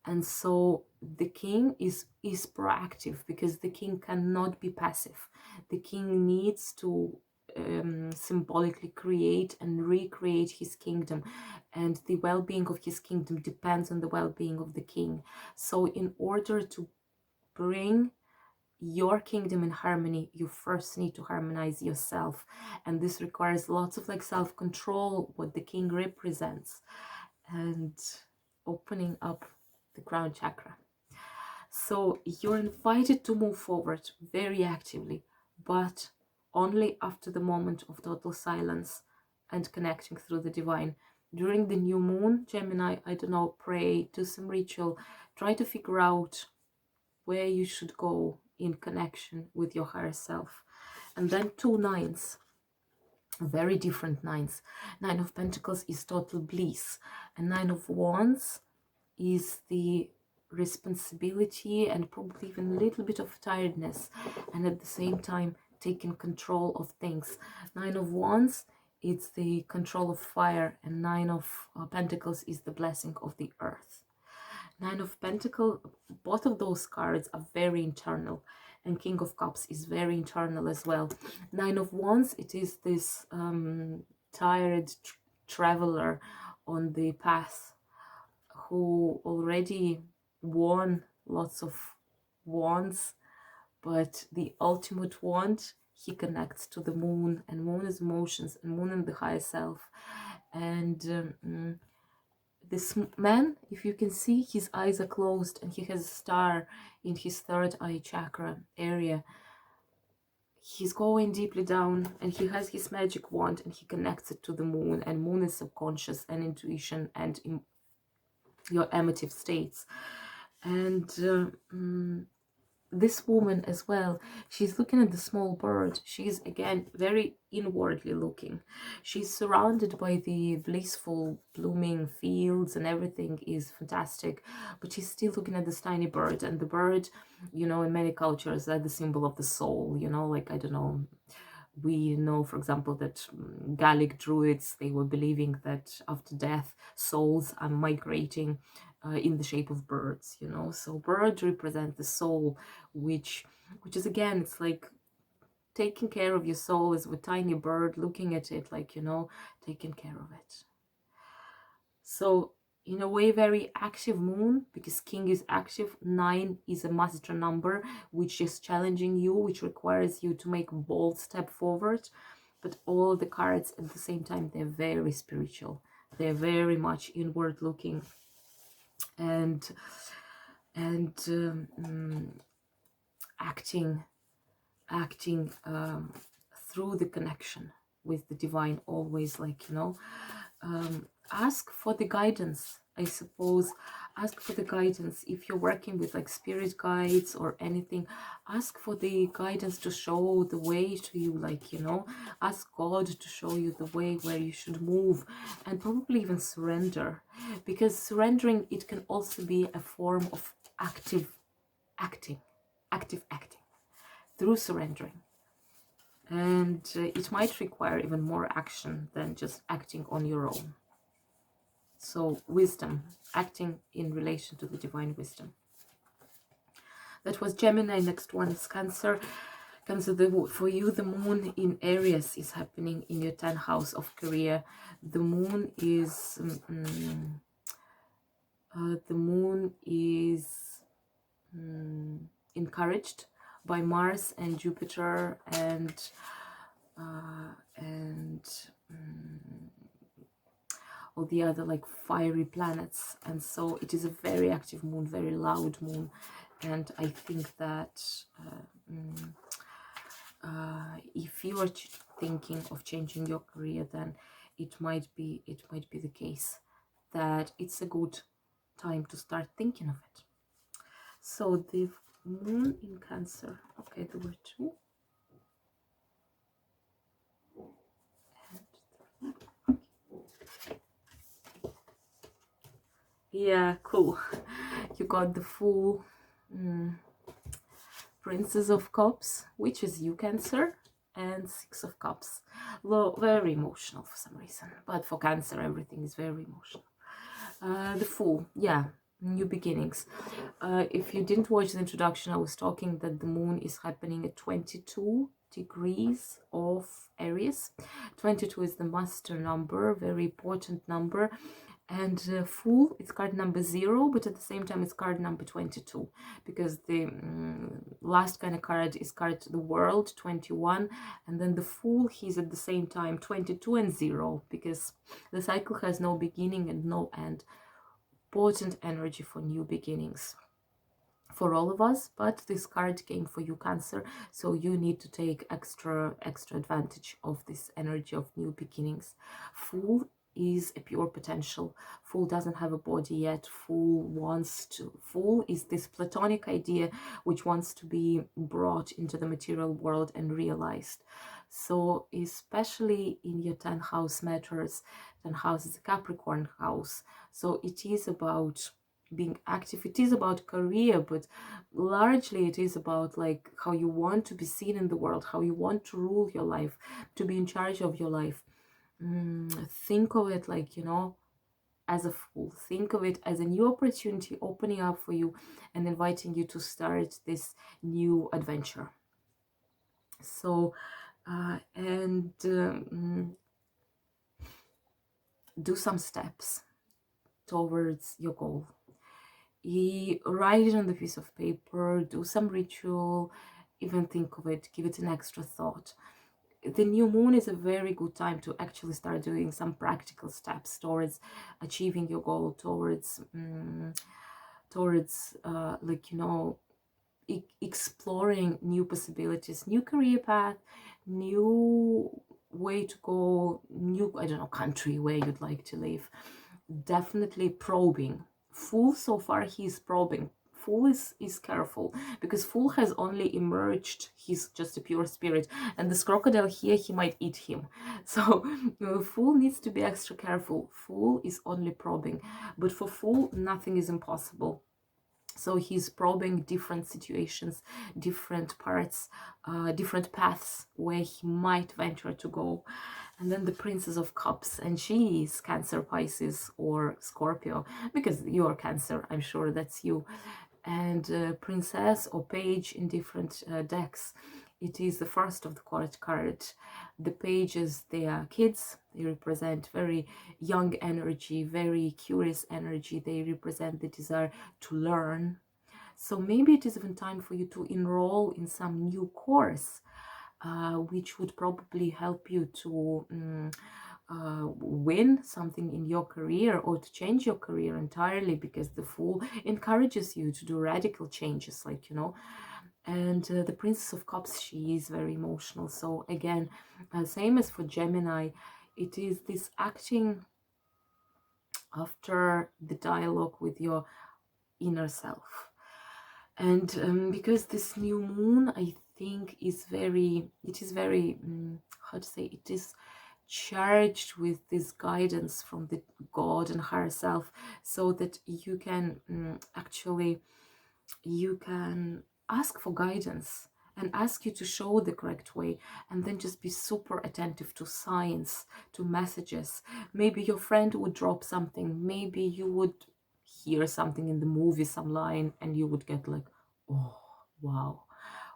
And so the king is proactive, because the king cannot be passive. The king needs to symbolically create and recreate his kingdom, and the well-being of his kingdom depends on the well-being of the king. So in order to bring your kingdom in harmony, you first need to harmonize yourself, and this requires lots of like self-control, what the king represents, and opening up the crown chakra. So you're invited to move forward very actively, but only after the moment of total silence and connecting through the divine. During the new moon, Gemini, I don't know, pray, do some ritual, try to figure out where you should go in connection with your higher self. And then 2 nines, very different nines. 9 of Pentacles is total bliss, and 9 of Wands is the responsibility and probably even a little bit of tiredness, and at the same time taking control of things. 9 of Wands, it's the control of fire, and 9 of Pentacles is the blessing of the earth. 9 of Pentacles, both of those cards are very internal, and King of Cups is very internal as well. 9 of Wands, it is this tired traveler on the path who already won lots of wands, but the ultimate wand, he connects to the moon, and moon is emotions, and moon and the higher self. And this man, if you can see, his eyes are closed and he has a star in his third eye chakra area. He's going deeply down and he has his magic wand and he connects it to the moon, and moon is subconscious and intuition and in your emotive states. And this woman as well, she's looking at the small bird. She's again very inwardly looking. She's surrounded by the blissful blooming fields and everything is fantastic, but she's still looking at this tiny bird. And the bird, you know, in many cultures, that's the symbol of the soul, you know, like, I don't know, we know, for example, that Gallic druids, they were believing that after death souls are migrating in the shape of birds, you know. So birds represent the soul, which is again, it's like taking care of your soul is with tiny bird looking at it, like, you know, taking care of it. So in a way, very active moon, because king is active. 9 is a master number, which is challenging you, which requires you to make a bold step forward. But all the cards at the same time, they're very spiritual, they're very much inward looking, and acting through the connection with the divine, always, like, you know, ask for the guidance, I suppose. Ask for the guidance if you're working with like spirit guides or anything. Ask for the guidance to show the way to you, like, you know, ask God to show you the way where you should move, and probably even surrender, because surrendering, it can also be a form of active acting through surrendering. And it might require even more action than just acting on your own. So wisdom, acting in relation to the divine wisdom. That was Gemini. Next one is Cancer. Cancer, for you, the moon in Aries is happening in your 10th house of career. The moon is encouraged by Mars and Jupiter and all the other like fiery planets. And so it is a very active moon, very loud moon. And I think that if you are thinking of changing your career, then it might be the case that it's a good time to start thinking of it. So the moon in Cancer, okay, there were 2. Yeah, cool. You got the Fool, Princess of Cups, which is you, Cancer, and 6 of Cups. Very emotional for some reason, but for Cancer everything is very emotional. The Fool, yeah, new beginnings. If you didn't watch the introduction, I was talking that the moon is happening at 22 degrees of Aries. 22 is the master number, very important number. And Fool, it's card number 0, but at the same time it's card number 22, because the last kind of card is card the World, 21, and then the Fool, he's at the same time 22 and 0, because the cycle has no beginning and no end. Potent energy for new beginnings for all of us, but this card came for you, Cancer, so you need to take extra advantage of this energy of new beginnings. Fool is a pure potential. Fool doesn't have a body yet. Fool is this platonic idea which wants to be brought into the material world and realized. So especially in your 10th house matters. 10th house is a Capricorn house, so it is about being active, it is about career, but largely it is about like how you want to be seen in the world, how you want to rule your life, to be in charge of your life. Think of it like, you know, as a Fool. Think of it as a new opportunity opening up for you and inviting you to start this new adventure. So do some steps towards your goal. Write it on the piece of paper, do some ritual, even think of it, give it an extra thought. The new moon is a very good time to actually start doing some practical steps towards achieving your goal, towards like, you know, exploring new possibilities, new career path, new way to go, new, I don't know, country where you'd like to live. Definitely probing. Fool, so far he's probing. Fool is careful, because Fool has only emerged, he's just a pure spirit, and this crocodile here, he might eat him. So Fool needs to be extra careful. Fool is only probing, but for Fool nothing is impossible. So he's probing different situations, different parts, different paths where he might venture to go. And then the Princess of Cups, and she is Cancer, Pisces, or Scorpio, because you're Cancer, I'm sure that's you. And Princess or Page in different decks. It is the first of the court card. The pages, they are kids. They represent very young energy, very curious energy. They represent the desire to learn. So maybe it is even time for you to enroll in some new course, which would probably help you to win something in your career, or to change your career entirely, because the Fool encourages you to do radical changes, like, you know. And the Princess of Cups, she is very emotional. So again, same as for Gemini, it is this acting after the dialogue with your inner self. And because this new moon, I think, is very, how to say, it is charged with this guidance from the God and higher self, so that you can actually, you can ask for guidance and ask you to show the correct way, and then just be super attentive to signs, to messages. Maybe your friend would drop something, maybe you would hear something in the movie, some line, and you would get like, oh wow.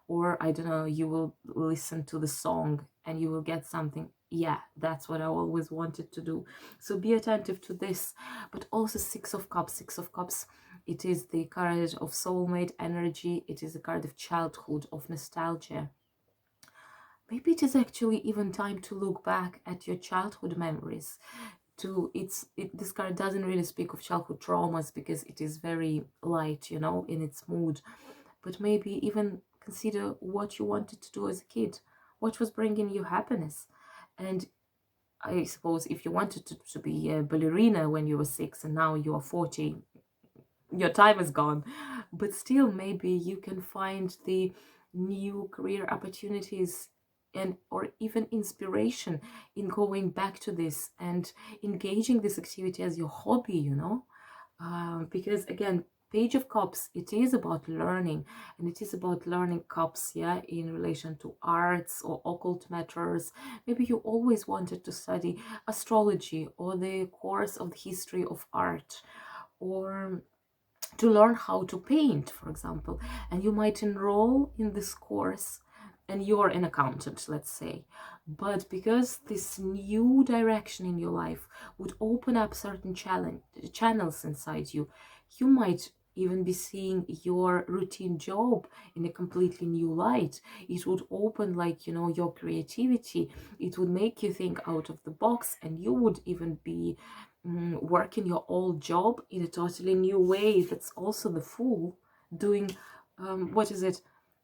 Or I don't know, you will listen to the song and you will get something, yeah, that's what I always wanted to do. So be attentive to this. But also Six of Cups, it is the card of soulmate energy. It is a card of childhood, of nostalgia. Maybe it is actually even time to look back at your childhood memories. This card doesn't really speak of childhood traumas, because it is very light, you know, in its mood. But maybe even consider what you wanted to do as a kid, what was bringing you happiness. And I suppose if you wanted to be a ballerina when you were 6 and now you are 40, your time is gone. But still, maybe you can find the new career opportunities and or even inspiration in going back to this and engaging this activity as your hobby, you know. Because again, Page of Cups, it is about learning, and it is about learning cups, yeah, in relation to arts or occult matters. Maybe you always wanted to study astrology or the course of the history of art, or to learn how to paint, for example, and you might enroll in this course, and you're an accountant, let's say. But because this new direction in your life would open up certain channels inside you, you might even be seeing your routine job in a completely new light. It would open, like, you know, your creativity. It would make you think out of the box, and you would even be working your old job in a totally new way. That's also the Fool doing, what is it?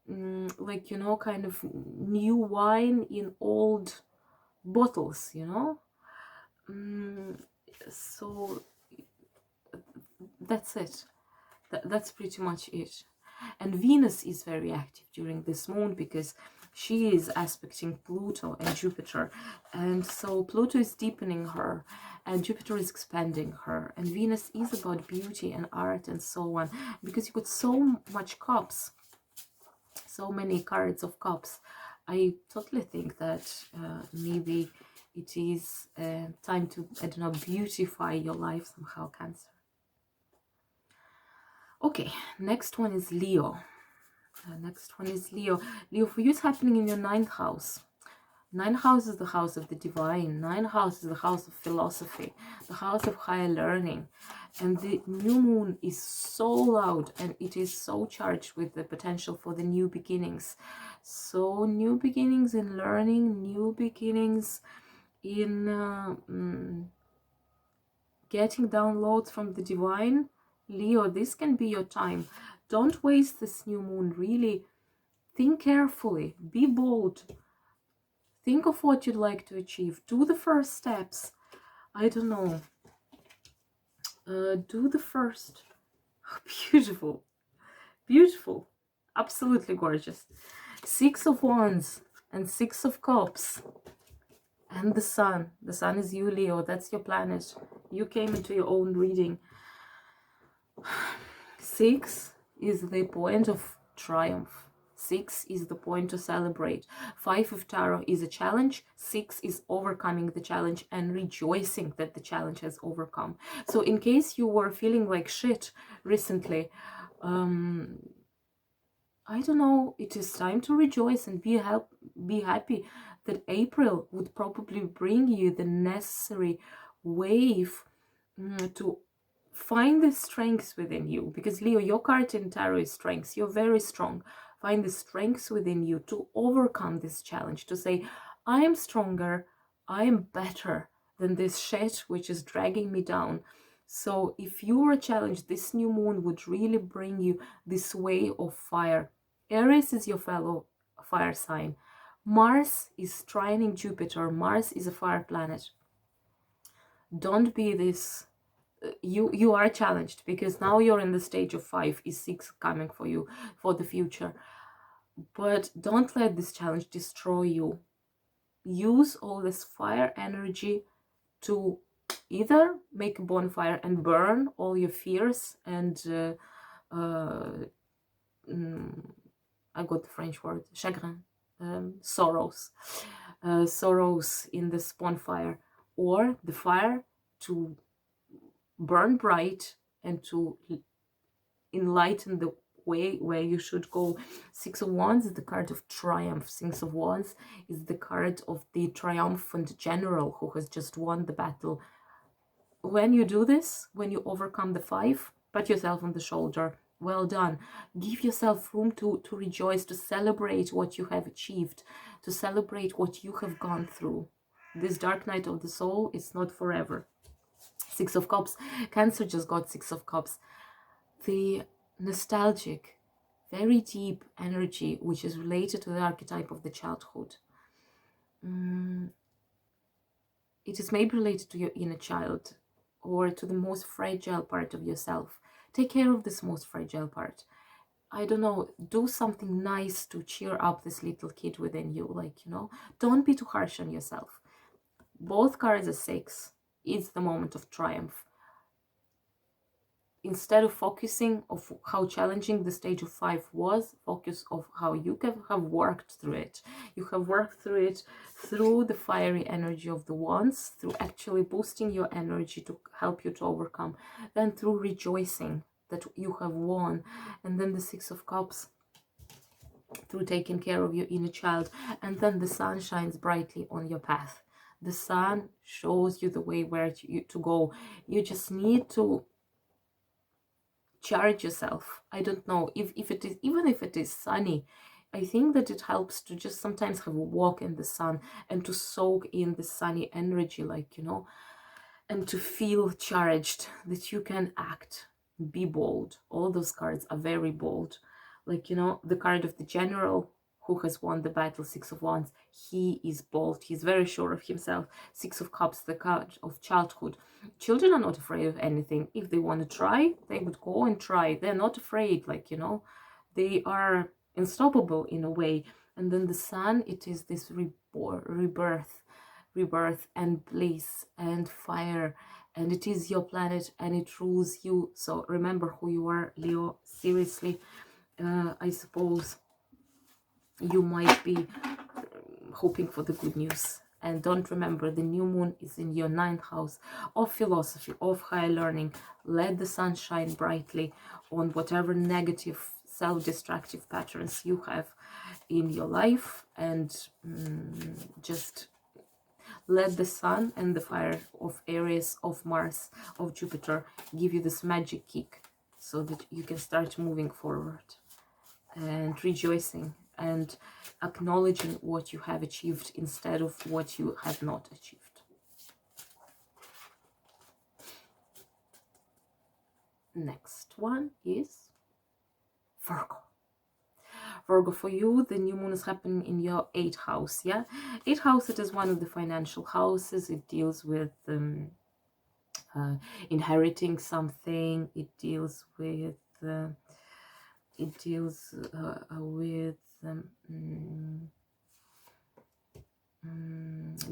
Like, you know, kind of new wine in old bottles, you know. So that's it. That's pretty much it. And Venus is very active during this moon, because she is aspecting Pluto and Jupiter, and so Pluto is deepening her and Jupiter is expanding her, and Venus is about beauty and art and so on. Because you got so much cups, so many cards of cups, I totally think that maybe it is time to, I don't know, beautify your life somehow, Cancer. Okay, next one is Leo. Next one is Leo. Leo, for you, it's happening in your 9th house. Ninth house is the house of the divine. Ninth house is the house of philosophy, the house of higher learning. And the new moon is so loud and it is so charged with the potential for the new beginnings. So new beginnings in learning, new beginnings in getting downloads from the divine. Leo, this can be your time. Don't waste this new moon. Really think carefully, be bold. Think of what you'd like to achieve. Do the first steps. I don't know. Do the first. Beautiful. Beautiful. Absolutely gorgeous. Six of Wands and Six of Cups. And the Sun. The Sun is you, Leo. That's your planet. You came into your own reading. 6 is the point of triumph. 6 is the point to celebrate. 5 of Tarot is a challenge. 6 is overcoming the challenge and rejoicing that the challenge has overcome. So in case you were feeling like shit recently, I don't know, it is time to rejoice and be happy that April would probably bring you the necessary wave to find the strengths within you. Because Leo, your card in Tarot is strengths. You're very strong. Find the strengths within you to overcome this challenge, to say, I am stronger, I am better than this shit which is dragging me down. So if you were challenged, this new moon would really bring you this way of fire. Aries is your fellow fire sign. Mars is trining Jupiter. Mars is a fire planet. Don't be this. You are challenged because now you're in the stage of 5. Is 6 coming for you for the future? But don't let this challenge destroy you. Use all this fire energy to either make a bonfire and burn all your fears and I got the French word, chagrin, sorrows in this bonfire, or the fire to burn bright and to enlighten the way where you should go. 6 of Wands is the card of triumph. 6 of Wands is the card of the triumphant general who has just won the battle. When you do this, when you overcome the 5, pat yourself on the shoulder. Well done. Give yourself room to rejoice, to celebrate what you have achieved, to celebrate what you have gone through. This dark night of the soul is not forever. 6 of Cups. Cancer just got 6 of Cups. The nostalgic, very deep energy which is related to the archetype of the childhood. It is maybe related to your inner child or to the most fragile part of yourself. Take care of this most fragile part. I don't know, do something nice to cheer up this little kid within you. Like, you know, don't be too harsh on yourself. Both cards are 6. It's the moment of triumph. Instead of focusing on how challenging the stage of 5 was, focus on how you have worked through it. You have worked through it through the fiery energy of the Wands, through actually boosting your energy to help you to overcome, then through rejoicing that you have won, and then the 6 of Cups, through taking care of your inner child, and then the sun shines brightly on your path. The sun shows you the way where to go. You just need to charge yourself. I don't know if it is, even if it is sunny, I think that it helps to just sometimes have a walk in the sun and to soak in the sunny energy, like, you know, and to feel charged, that you can act, be bold. All those cards are very bold. Like, you know, the card of the general who has won the battle, 6 of Wands, he is bold, he's very sure of himself. 6 of Cups, the card of childhood. Children are not afraid of anything. If they want to try, they would go and try. They're not afraid, like, you know, they are unstoppable in a way. And then the sun, it is this rebirth and bliss and fire, and it is your planet and it rules you. So remember who you are, Leo. Seriously, I suppose you might be hoping for the good news. And don't remember, the new moon is in your 9th house of philosophy, of higher learning. Let the sun shine brightly on whatever negative self-destructive patterns you have in your life, and just let the sun and the fire of Aries, of Mars, of Jupiter give you this magic kick so that you can start moving forward and rejoicing and acknowledging what you have achieved instead of what you have not achieved. Next one is Virgo. Virgo, for you, the new moon is happening in your 8th house. Yeah, 8th house, it is one of the financial houses. It deals with inheriting something. It deals with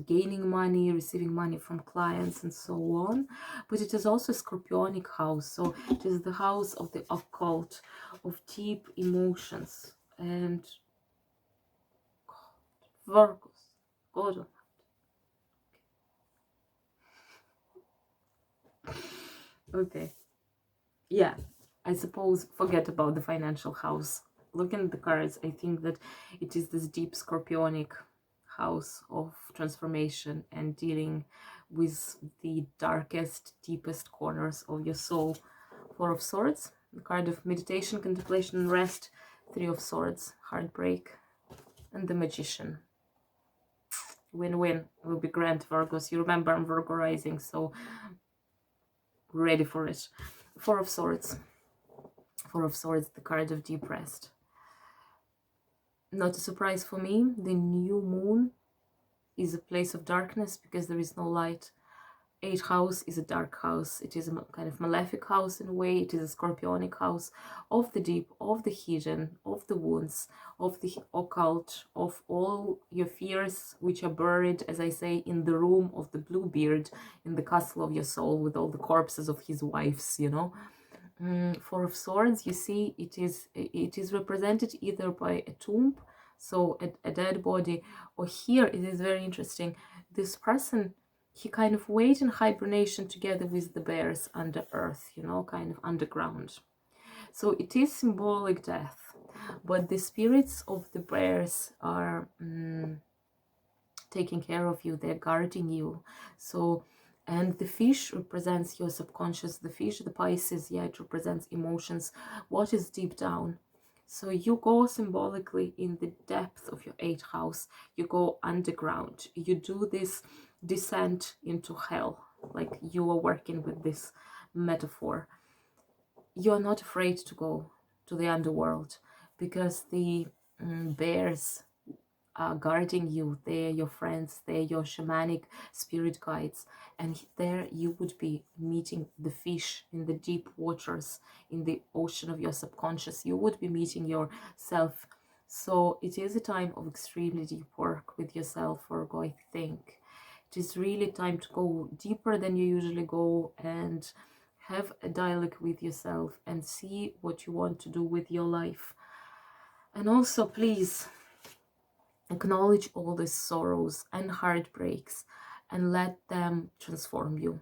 gaining money, receiving money from clients, and so on. But it is also a Scorpionic house, so it is the house of the occult, of deep emotions. And God, Virgos, God. Okay, yeah, I suppose forget about the financial house. Looking at the cards, I think that it is this deep Scorpionic house of transformation and dealing with the darkest, deepest corners of your soul. 4 of Swords, the card of meditation, contemplation, and rest. 3 of Swords, heartbreak, and the Magician. Win-win will be grand, Virgos. You remember I'm Virgo rising, so ready for it. 4 of Swords. 4 of Swords, the card of deep rest. Not a surprise for me, the new moon is a place of darkness because there is no light. 8th house is a dark house. It is a kind of malefic house in a way. It is a Scorpionic house of the deep, of the hidden, of the wounds, of the occult, of all your fears which are buried, as I say, in the room of the Bluebeard, in the castle of your soul with all the corpses of his wives, you know. 4 of Swords, you see, it is represented either by a tomb, so a dead body, or here it is very interesting. This person, he kind of wait in hibernation together with the bears under earth, you know, kind of underground. So it is symbolic death, but the spirits of the bears are taking care of you, they're guarding you. So, and the fish represents your subconscious. The fish, the Pisces, yeah, it represents emotions, what is deep down. So you go symbolically in the depth of your 8th house, you go underground, you do this descent into hell, like you are working with this metaphor. You're not afraid to go to the underworld because the bears are guarding you. They're your friends, they're your shamanic spirit guides, and there you would be meeting the fish in the deep waters, in the ocean of your subconscious. You would be meeting yourself. So it is a time of extremely deep work with yourself, Virgo. I think it is really time to go deeper than you usually go and have a dialogue with yourself and see what you want to do with your life. And also, please acknowledge all these sorrows and heartbreaks and let them transform you.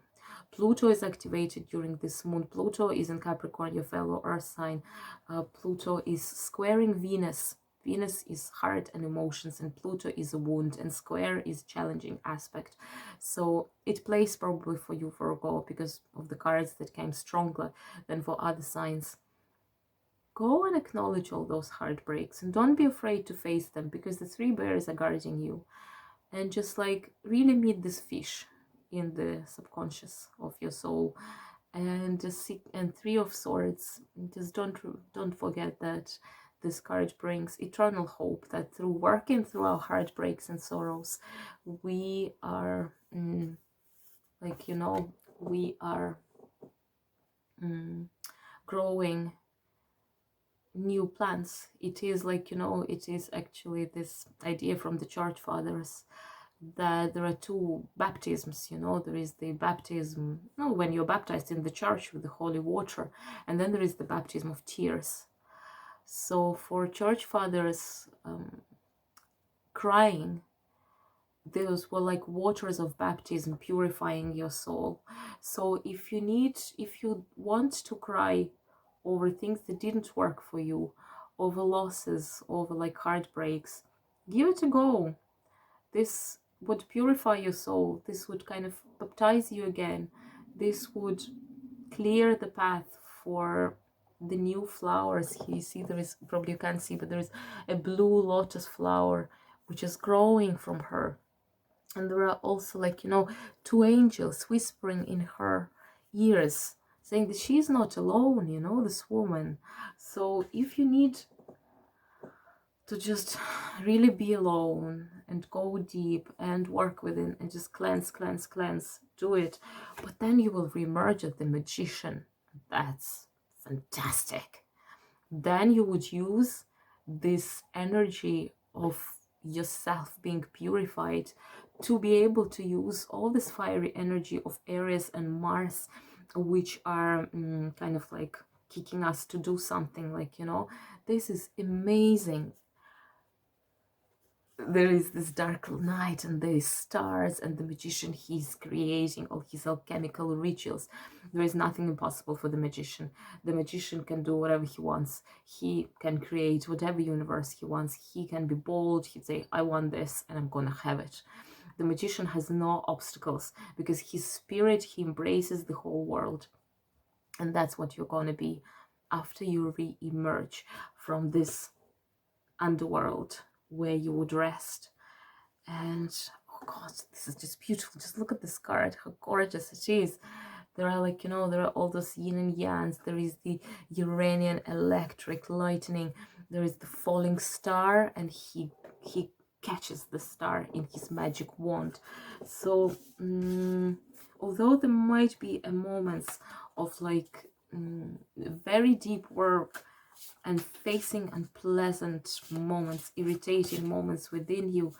Pluto is activated during this moon. Pluto is in Capricorn, your fellow earth sign. Pluto is squaring Venus. Venus is heart and emotions, and Pluto is a wound, and square is challenging aspect. So it plays probably for you, Virgo, because of the cards that came stronger than for other signs. Go and acknowledge all those heartbreaks and don't be afraid to face them, because the 3 bears are guarding you. And just like really meet this fish in the subconscious of your soul. And just see, and 3 of Swords, just don't forget that this card brings eternal hope, that through working through our heartbreaks and sorrows, we are like, you know, we are growing new plants. It is like, you know, it is actually this idea from the church fathers that there are 2 baptisms, you know. There is the baptism, no, when you're baptized in the church with the holy water, and then there is the baptism of tears. So for church fathers, crying, those were like waters of baptism, purifying your soul. So if you want to cry over things that didn't work for you, over losses, over like heartbreaks. Give it a go. This would purify your soul. This would kind of baptize you again. This would clear the path for the new flowers. Here you see, there is, probably you can't see, but there is a blue lotus flower which is growing from her. And there are also, like, you know, two angels whispering in her ears, saying that she's not alone, you know, this woman. So if you need to just really be alone and go deep and work within and just cleanse, do it. But then you will reemerge as the magician. That's fantastic. Then you would use this energy of yourself being purified to be able to use all this fiery energy of Aries and Mars, which are kind of like kicking us to do something, like, you know, this is amazing. There is this dark night and there is stars, and the magician, he's creating all his alchemical rituals. There is nothing impossible for the magician. The magician can do whatever he wants. He can create whatever universe he wants. He can be bold. He'd say, I want this and I'm gonna have it. The magician has no obstacles because his spirit, he embraces the whole world. And that's what you're gonna be after you re-emerge from this underworld where you would rest. And oh god, this is just beautiful. Just look at this card, how gorgeous it is. There are, like, you know, there are all those yin and yangs. There is the Uranian electric lightning. There is the falling star, and he catches the star in his magic wand. So although there might be a moments of like very deep work and facing unpleasant moments, irritating moments within you,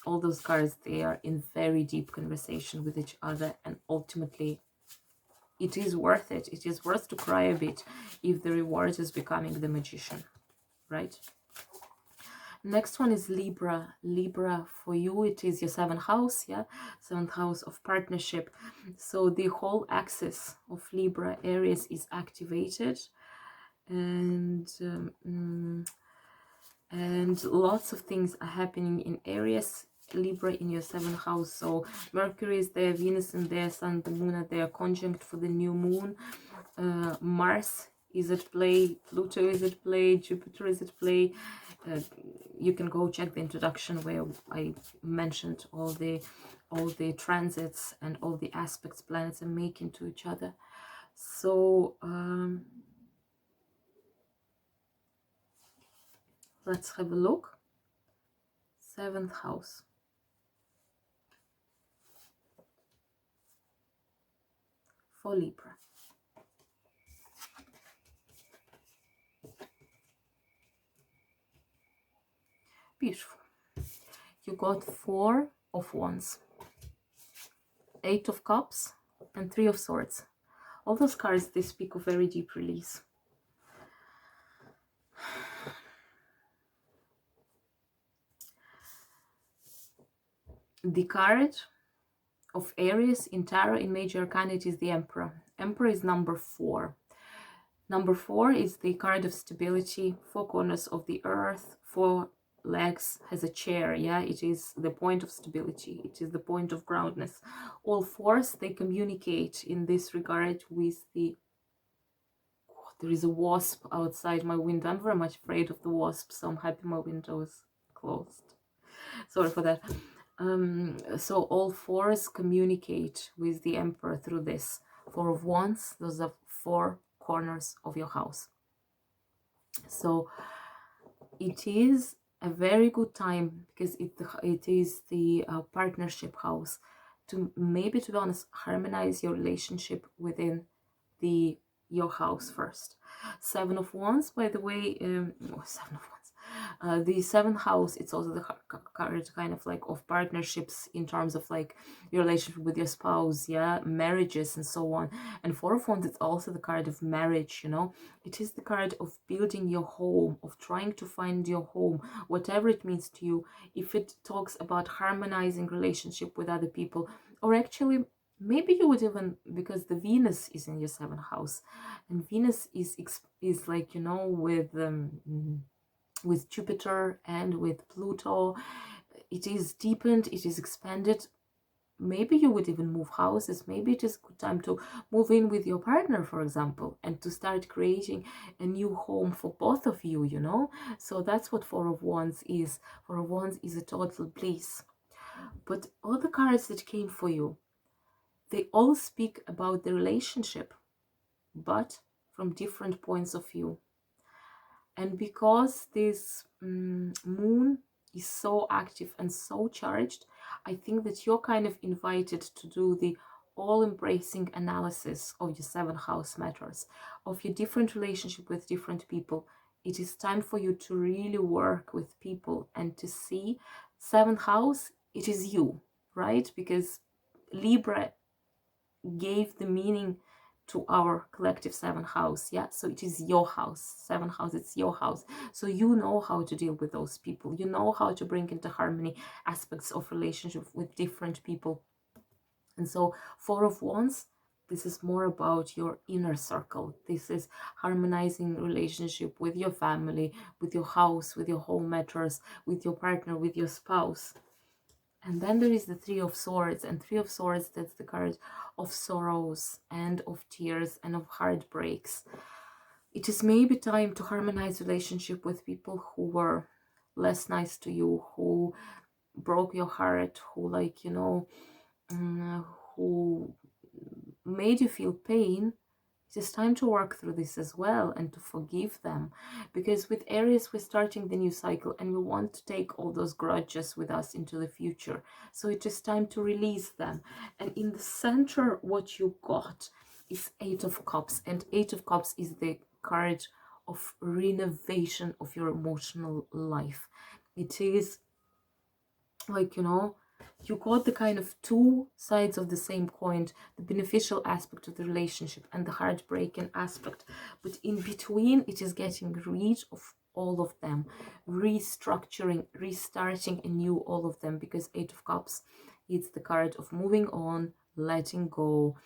all those cards, they are in very deep conversation with each other, and ultimately it is worth it. It is worth to cry a bit if the reward is becoming the magician, right? Next one is Libra. Libra, for you, it is your 7th house, yeah? 7th house of partnership. So the whole axis of Libra, Aries is activated. And lots of things are happening in Aries, Libra, in your 7th house. So Mercury is there, Venus in there, Sun, the Moon are there, conjunct for the new moon. Mars is at play, Pluto is at play, Jupiter is at play. You can go check the introduction where I mentioned all the transits and all the aspects planets are making to each other. So let's have a look. 7th house. For Libra. Beautiful. You got 4 of Wands, 8 of Cups, and 3 of Swords. All those cards, they speak of very deep release. The card of Aries in Tarot, in Major Arcana, it is the Emperor. Emperor is number 4. Number 4 is the card of stability, 4 corners of the earth, 4 legs, has a chair, yeah? It is the point of stability. It is the point of groundness. All 4s, they communicate in this regard with the... Oh, there is a wasp outside my window. I'm very much afraid of the wasp, so I'm happy my window is closed. Sorry for that. So all 4s communicate with the Emperor through this. 4 of Wands, those are 4 corners of your house. So it is a very good time, because it is the partnership house, to maybe, to be honest, harmonize your relationship within your house first. 7 of Wands, by the way, 7 of Wands. The 7th house, it's also the card kind of like of partnerships in terms of like your relationship with your spouse, yeah, marriages and so on. And 4 of Wands, it's also the card of marriage, you know. It is the card of building your home, of trying to find your home, whatever it means to you. If it talks about harmonizing relationship with other people, or actually maybe you would even, because the Venus is in your 7th house, and Venus is like, you know, with Jupiter and with Pluto, it is deepened, it is expanded. Maybe you would even move houses. Maybe it is a good time to move in with your partner, for example, and to start creating a new home for both of you, you know. So that's what Four of Wands is. Four of Wands is a total bliss. But all the cards that came for you, they all speak about the relationship, but from different points of view. And because this moon is so active and so charged, I think that you're kind of invited to do the all-embracing analysis of your 7th house matters, of your different relationship with different people. It is time for you to really work with people and to see 7th house, it is you, right? Because Libra gave the meaning to our collective 7th house. Yeah, so it is your house. 7th house, it's your house. So you know how to deal with those people. You know how to bring into harmony aspects of relationship with different people. And so Four of Wands, this is more about your inner circle. This is harmonizing relationship with your family, with your house, with your home matters, with your partner, with your spouse. And then there is the Three of Swords, and Three of Swords, that's the card of sorrows and of tears and of heartbreaks. It is maybe time to harmonize relationship with people who were less nice to you, who broke your heart, who, like, you know, who made you feel pain. It is time to work through this as well and to forgive them, because with Aries we're starting the new cycle and we want to take all those grudges with us into the future. So it is time to release them. And in the center, what you got is Eight of Cups, and Eight of Cups is the card of renovation of your emotional life. It is like, you know, you got the kind of two sides of the same coin, the beneficial aspect of the relationship and the heartbreaking aspect. But in between, it is getting rid of all of them, restructuring, restarting anew all of them, because Eight of Cups, it's the card of moving on, letting go.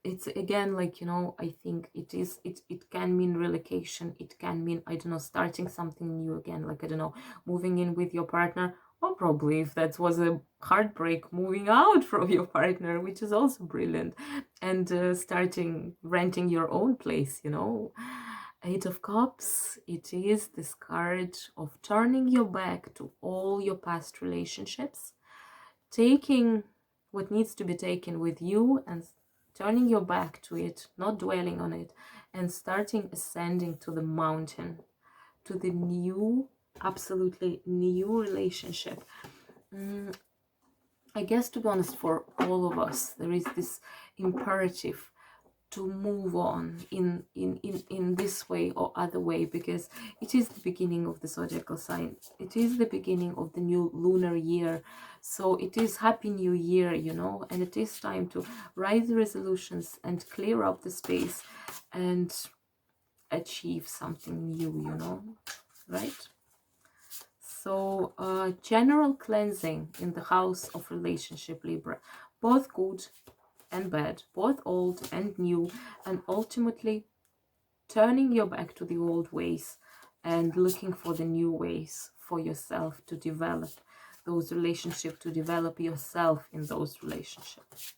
It's again, like, you know, I think it can mean relocation. It can mean, I don't know, starting something new again, like, I don't know, moving in with your partner, or probably if that was a heartbreak, moving out from your partner, which is also brilliant, and starting renting your own place, you know. Eight of Cups, it is this card of turning your back to all your past relationships, taking what needs to be taken with you and turning your back to it, not dwelling on it, and starting ascending to the mountain, to the new, absolutely new relationship. I guess, to be honest, for all of us, there is this imperative to move on in this way or other way, because it is the beginning of the zodiacal sign. It is the beginning of the new lunar year. So it is Happy New Year, you know, and it is time to write the resolutions and clear up the space and achieve something new, you know, right? So general cleansing in the house of relationship, Libra, both good and bad, both old and new, and ultimately turning your back to the old ways and looking for the new ways for yourself to develop those relationships, to develop yourself in those relationships.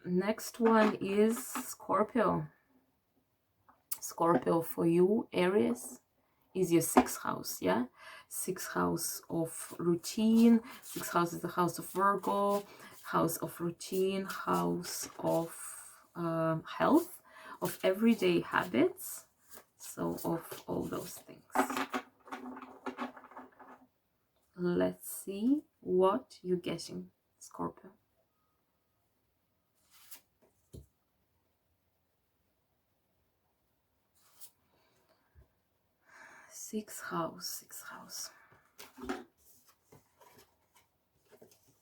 Next one is Scorpio. Scorpio, for you, Aries, is your 6th house, yeah? 6th house of routine. 6th house is the house of Virgo, house of routine, house of health, of everyday habits, so of all those things. Let's see what you're getting, Scorpio. Sixth house.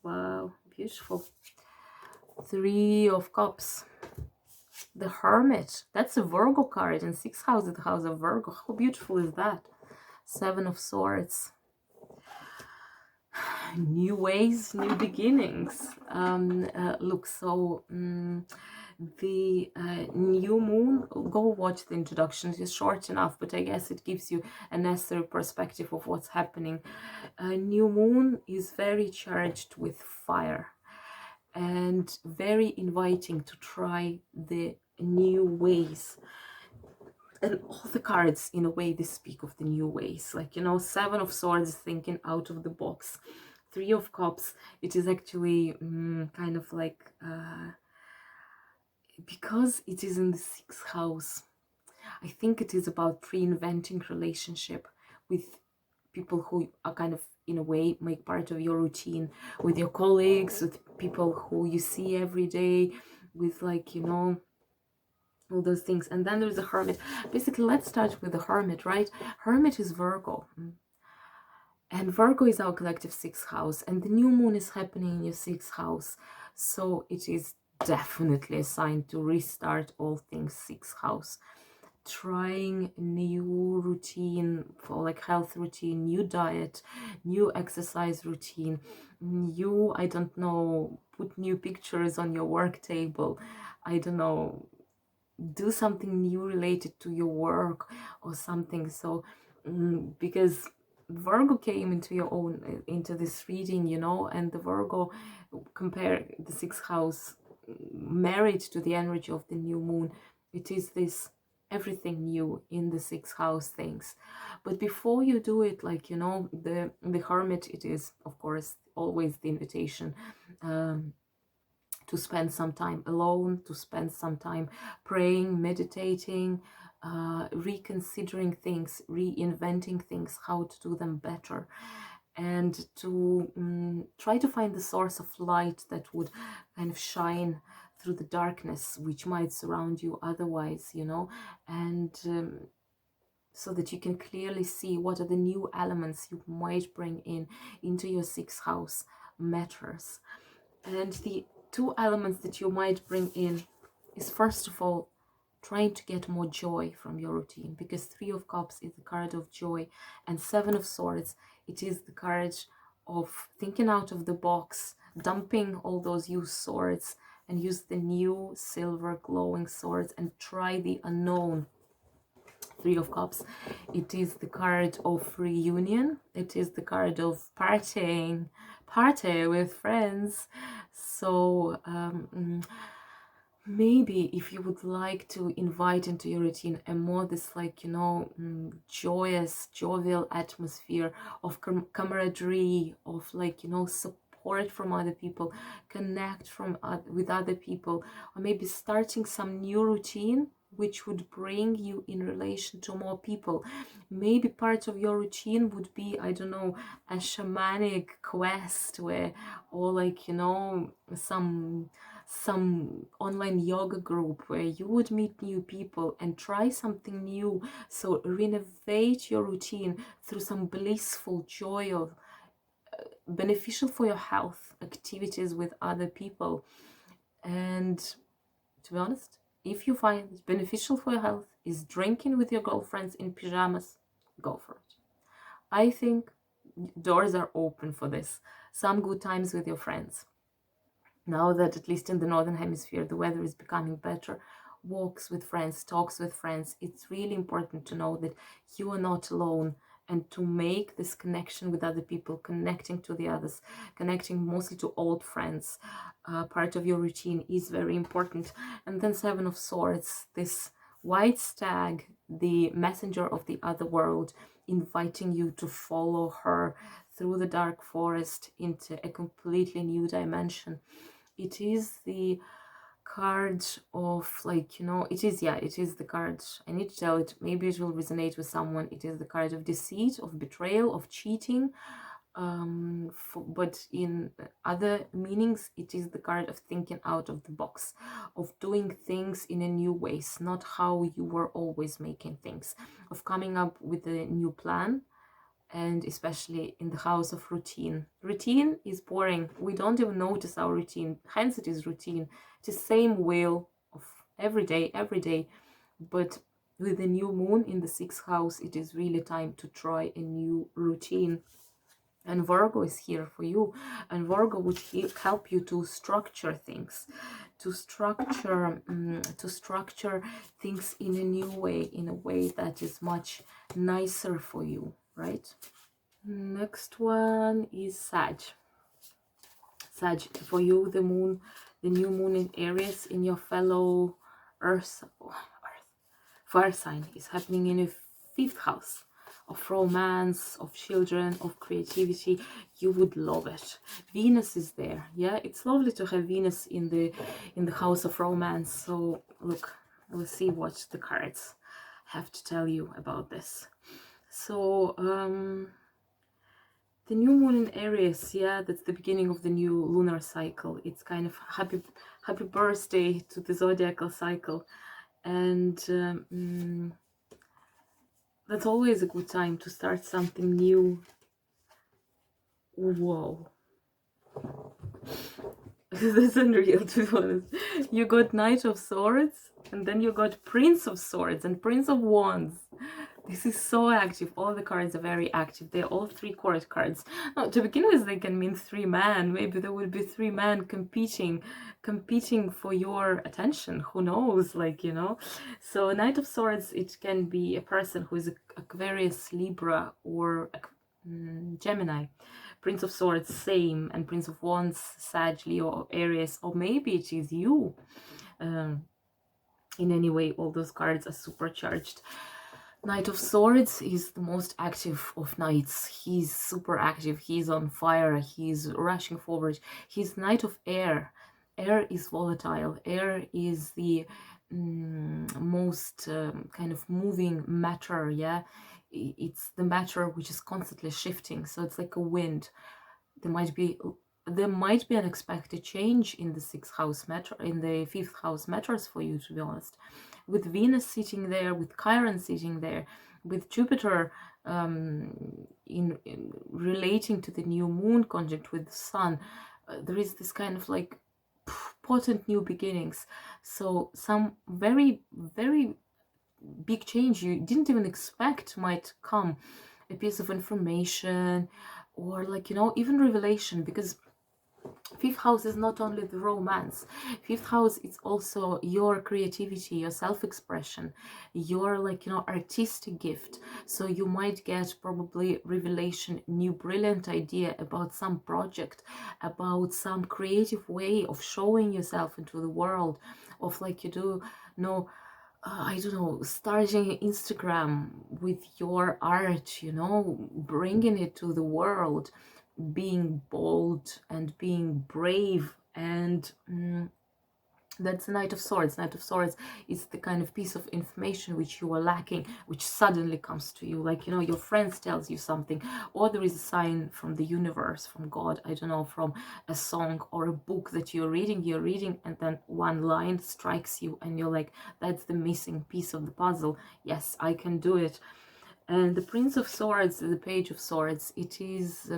Wow, beautiful. 3 of Cups. The Hermit. That's a Virgo card, and 6th house is the house of Virgo. How beautiful is that? 7 of Swords. new ways, new beginnings. Look, so the new moon, go watch the introduction. It is short enough, but I guess it gives you a necessary perspective of what's happening. New moon is very charged with fire and very inviting to try the new ways. And all the cards, in a way, they speak of the new ways. Like, you know, Seven of Swords, thinking out of the box. Three of Cups, it is actually kind of like, because it is in the 6th house, I think it is about reinventing relationship with people who are kind of, in a way, make part of your routine, with your colleagues, with people who you see every day, with, like, you know, all those things. And then there's a Hermit. Basically, let's start with the Hermit, right? Hermit is Virgo. And Virgo is our collective 6th house. And the new moon is happening in your 6th house. So it is definitely a sign to restart all things 6th house. Trying new routine for like health routine, new diet, new exercise routine, new, I don't know, put new pictures on your work table, I don't know, do something new related to your work or something. So because Virgo came into your own, into this reading, you know, and the Virgo, compare the 6th house married to the energy of the new moon, it is this everything new in the 6th house things. But before you do it, like, you know, the Hermit, it is of course always the invitation to spend some time alone, to spend some time praying, meditating, reconsidering things, reinventing things, how to do them better, and to try to find the source of light that would kind of shine through the darkness which might surround you otherwise, you know, and so that you can clearly see what are the new elements you might bring in into your 6th house matters. And the 2 elements that you might bring in is, first of all, trying to get more joy from your routine, because 3 of Cups is the card of joy, and 7 of Swords, it is the card of thinking out of the box, dumping all those used swords and use the new silver glowing swords and try the unknown. 3 of Cups, it is the card of reunion, it is the card of party with friends. So maybe if you would like to invite into your routine a more this, like, you know, joyous, jovial atmosphere of camaraderie, of, like, you know, support from other people, connect with other people, or maybe starting some new routine which would bring you in relation to more people. Maybe part of your routine would be, I don't know, a shamanic quest where, or, like, you know, some online yoga group where you would meet new people and try something new. So renovate your routine through some blissful, joy, beneficial for your health activities with other people. And to be honest, if you find it beneficial for your health is drinking with your girlfriends in pajamas, go for it. I think doors are open for this. Some good times with your friends. Now that at least in the Northern Hemisphere the weather is becoming better, walks with friends, talks with friends, it's really important to know that you are not alone, and to make this connection with other people, connecting to the others, connecting mostly to old friends, part of your routine is very important. And then 7 of Swords, this white stag, the messenger of the other world, inviting you to follow her through the dark forest into a completely new dimension. It is the card of, like, you know, it is the card, I need to tell it, maybe it will resonate with someone. It is the card of deceit, of betrayal, of cheating, but in other meanings it is the card of thinking out of the box, of doing things in a new ways, not how you were always making things, of coming up with a new plan. And especially in the house of routine. Routine is boring. We don't even notice our routine. Hence it is routine. It's the same wheel of every day. But with the new moon in the 6th house, it is really time to try a new routine. And Virgo is here for you, and Virgo would help you to structure things, to structure things in a new way, in a way that is much nicer for you, right? Next one is Sag. Sag, for you, the moon, the new moon in Aries in your fellow Earth fire sign is happening in a 5th house of romance, of children, of creativity. You would love it. Venus is there. Yeah, it's lovely to have Venus in the house of romance. So look, we'll see what the cards have to tell you about this. So the new moon in Aries, yeah, that's the beginning of the new lunar cycle. It's kind of happy birthday to the zodiacal cycle. And that's always a good time to start something new. Whoa. That's unreal, to be honest. You got Knight of Swords, and then you got Prince of Swords and Prince of Wands. This is so active. All the cards are very active. They're all 3-court cards. Now, to begin with, they can mean 3 men. Maybe there will be 3 men competing for your attention. Who knows? Like, you know. So Knight of Swords, it can be a person who is Aquarius, Libra, or Gemini. Prince of Swords, same, and Prince of Wands, Sag, Leo, Aries, or maybe it is you. In any way, all those cards are supercharged. Knight of Swords is the most active of knights. He's super active. He's on fire. He's rushing forward. He's Knight of Air. Air is volatile. Air is the most kind of moving matter. Yeah, it's the matter which is constantly shifting. So it's like a wind. There might be unexpected change in the 6th house matter, in the 5th house matters for you, to be honest. With Venus sitting there, with Chiron sitting there, with Jupiter in relating to the new moon conjunct with the sun, there is this kind of like potent new beginnings. So some very, very big change you didn't even expect might come. A piece of information, or like, you know, even revelation, because 5th house is not only the romance. 5th house is also your creativity, your self-expression, your, like, you know, artistic gift. So you might get probably revelation, new brilliant idea about some project, about some creative way of showing yourself into the world, of like you do know, I don't know, starting Instagram with your art, you know, bringing it to the world, being bold and being brave. And that's the Knight of Swords. Knight of Swords is the kind of piece of information which you are lacking, which suddenly comes to you. Like, you know, your friends tells you something, or there is a sign from the universe, from God, I don't know, from a song or a book that you're reading, and then one line strikes you and you're like, that's the missing piece of the puzzle. Yes, I can do it. And the Prince of Swords, the Page of Swords, it is,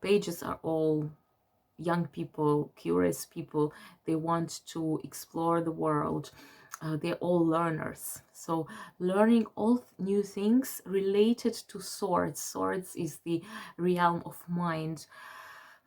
pages are all young people, curious people. They want to explore the world. They're all learners. So learning all new things related to swords. Swords is the realm of mind.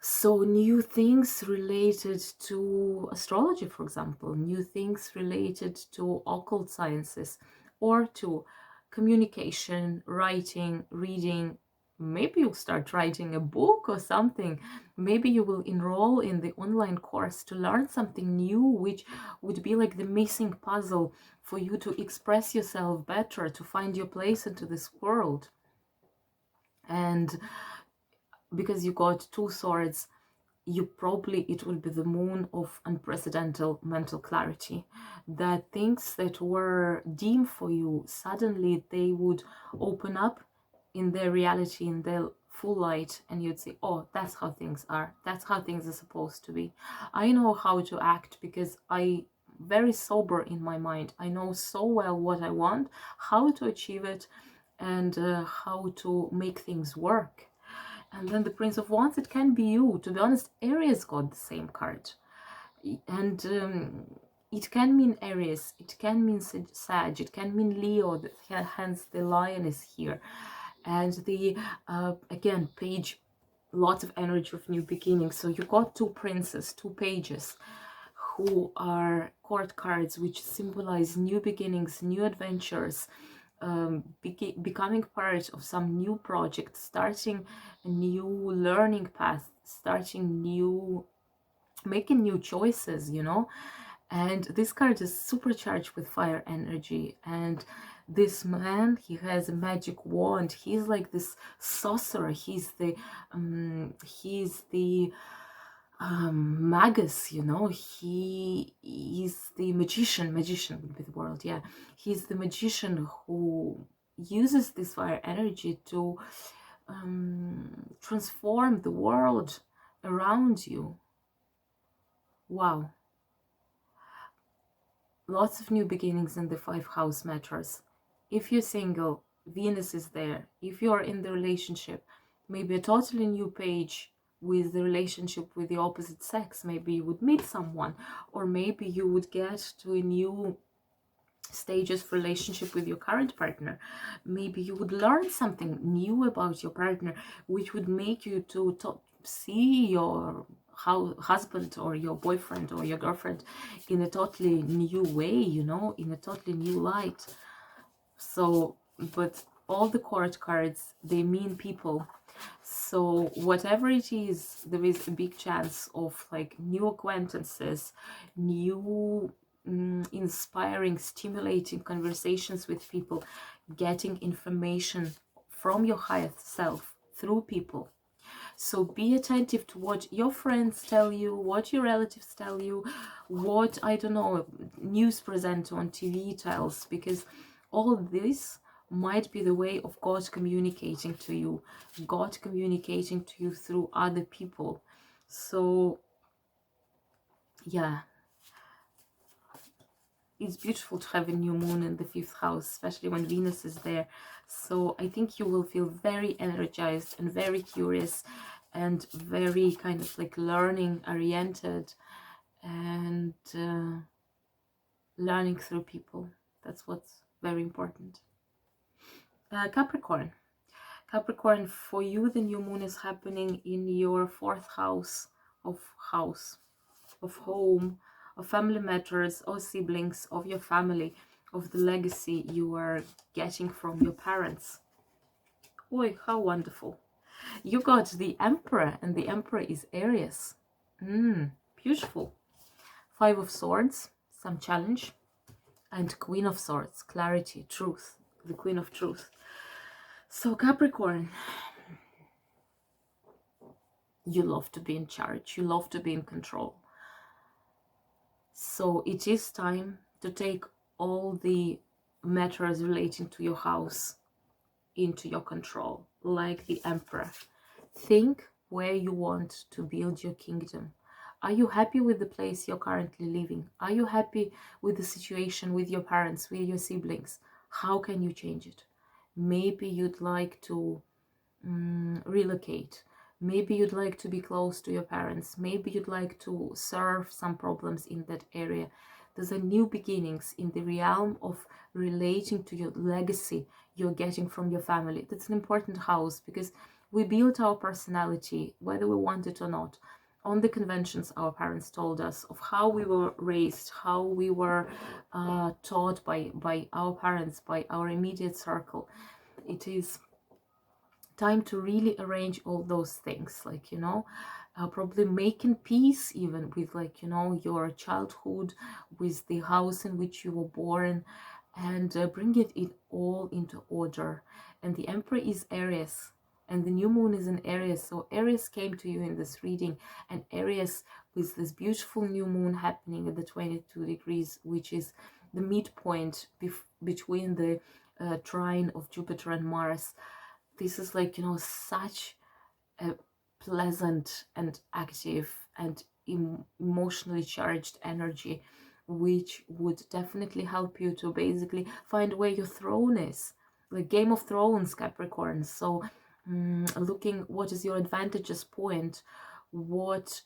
So new things related to astrology, for example, new things related to occult sciences, or to communication, writing, reading. Maybe you'll start writing a book or something. Maybe you will enroll in the online course to learn something new, which would be like the missing puzzle for you to express yourself better, to find your place into this world. And because you got 2 swords, it will be the moon of unprecedented mental clarity, that things that were dim for you, suddenly they would open up in their reality, in their full light, and you'd say, oh, that's how things are, that's how things are supposed to be. I know how to act because I very sober in my mind. I know so well what I want, how to achieve it, and how to make things work. And then the Prince of Wands, it can be you. To be honest, Aries got the same card. And it can mean Aries, it can mean Sag, it can mean Leo, hence the lion is here. And the, again, Page lots of energy of new beginnings. So you got two princes, two pages, who are court cards, which symbolize new beginnings, new adventures, becoming part of some new project, starting a new learning path, starting new, making new choices, you know. And this card is supercharged with fire energy. And this man, he has a magic wand. He's like this sorcerer. He's the magus, you know. He is the magician would be the word, yeah. He's the magician who uses this fire energy to transform the world around you. Wow. Lots of new beginnings in the 5th house matters. If you're single, Venus is there. If you're in the relationship, maybe a totally new page with the relationship with the opposite sex. Maybe you would meet someone, or maybe you would get to a new stages of relationship with your current partner. Maybe you would learn something new about your partner, which would make you to see your husband or your boyfriend or your girlfriend in a totally new way, you know, in a totally new light. So, but all the court cards, they mean people. So whatever it is, there is a big chance of like new acquaintances, new inspiring, stimulating conversations with people, getting information from your higher self through people. So be attentive to what your friends tell you, what your relatives tell you, what, I don't know, news presenter on TV tells, because all this might be the way of God communicating to you, God communicating to you through other people. So yeah, it's beautiful to have a new moon in the 5th house, especially when Venus is there. So I think you will feel very energized and very curious and very kind of like learning oriented and learning through people. That's what's very important. Capricorn. Capricorn, for you the new moon is happening in your 4th house of home, of family matters, of siblings, of your family, of the legacy you are getting from your parents. Oi, how wonderful. You got the Emperor, and the Emperor is Aries. Beautiful. 5 of Swords, some challenge. And Queen of Swords, clarity, truth. The Queen of Truth. So Capricorn, you love to be in charge. You love to be in control. So it is time to take all the matters relating to your house into your control, like the Emperor. Think where you want to build your kingdom. Are you happy with the place you're currently living? Are you happy with the situation with your parents, with your siblings? How can you change it? Maybe you'd like to relocate. Maybe you'd like to be close to your parents. Maybe you'd like to serve some problems in that area. Those are new beginnings in the realm of relating to your legacy you're getting from your family. That's an important house because we build our personality, whether we want it or not, on the conventions our parents told us of how we were raised, how we were taught by our parents, by our immediate circle. It is time to really arrange all those things, like, you know, probably making peace even with, like, you know, your childhood, with the house in which you were born, and bring it all into order. And the Emperor is Aries, and the new moon is in Aries. So Aries came to you in this reading, and Aries with this beautiful new moon happening at the 22 degrees, which is the midpoint between the trine of Jupiter and Mars. This is, like, you know, such a pleasant and active and emotionally charged energy, which would definitely help you to basically find where your throne is, like Game of Thrones, Capricorn. So looking what is your advantageous point, what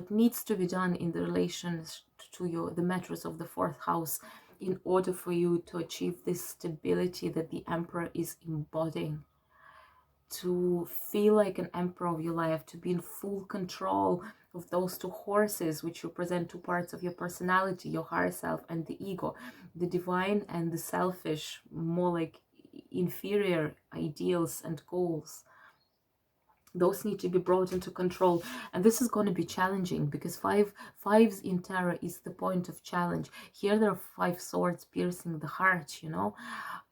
needs to be done in the relations to the matters of the 4th house in order for you to achieve this stability that the Emperor is embodying. to feel like an emperor of your life, to be in full control of those two horses, which represent two parts of your personality, your higher self and the ego, the divine and the selfish, more like inferior ideals and goals. Those need to be brought into control, and this is going to be challenging because fives in tarot is the point of challenge. Here there are 5 swords piercing the heart, you know,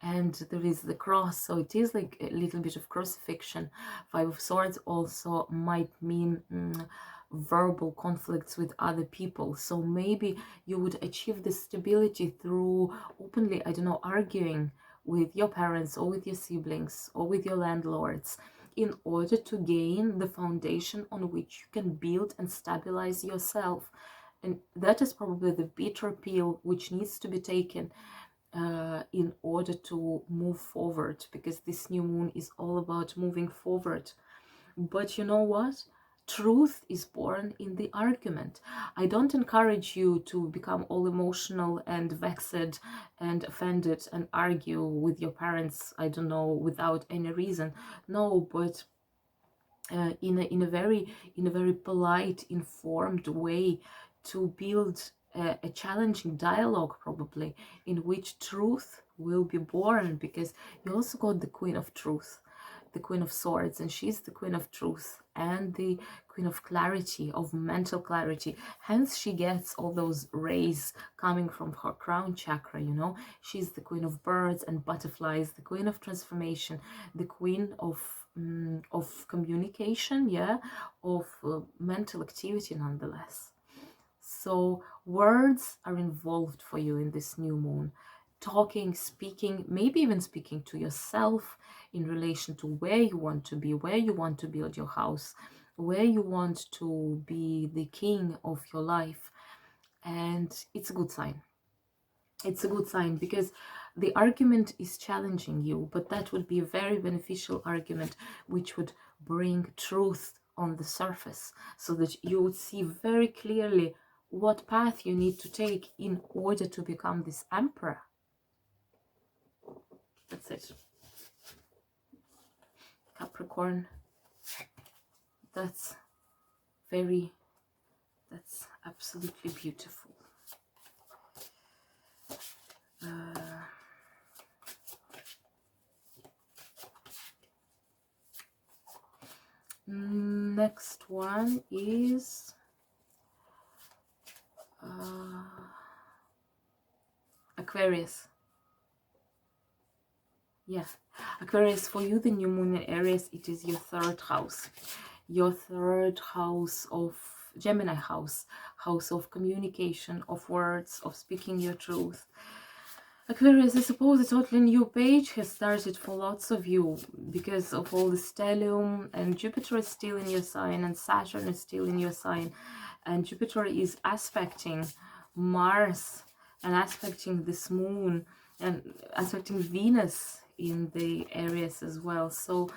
and there is the cross, so it is like a little bit of crucifixion. 5 of swords also might mean verbal conflicts with other people, so maybe you would achieve this stability through openly, I don't know, arguing with your parents or with your siblings or with your landlords, in order to gain the foundation on which you can build and stabilize yourself. And that is probably the bitter pill which needs to be taken in order to move forward, because this new moon is all about moving forward. But you know what? Truth is born in the argument. I don't encourage you to become all emotional and vexed and offended and argue with your parents, I don't know, without any reason. No, but in a very polite, informed way, to build a challenging dialogue, probably, in which truth will be born, because you also got the Queen of Truth, the Queen of Swords, and she's the Queen of Truth and the Queen of Clarity, of mental clarity. Hence she gets all those rays coming from her crown chakra, you know. She's the Queen of Birds and Butterflies, the Queen of Transformation, the Queen of communication, yeah, of mental activity nonetheless. So words are involved for you in this new moon. Talking, speaking, maybe even speaking to yourself in relation to where you want to be, where you want to build your house, where you want to be the king of your life. And it's a good sign. It's a good sign, because the argument is challenging you, but that would be a very beneficial argument which would bring truth on the surface, so that you would see very clearly what path you need to take in order to become this emperor. That's it. Capricorn, that's absolutely beautiful. Next one is Aquarius. Yeah, Aquarius, for you, the new moon in Aries, it is your 3rd house. Your 3rd house of Gemini house of communication, of words, of speaking your truth. Aquarius, I suppose a totally new page has started for lots of you because of all the stellium, and Jupiter is still in your sign, and Saturn is still in your sign, and Jupiter is aspecting Mars and aspecting this moon and aspecting Venus in the Aries as well. So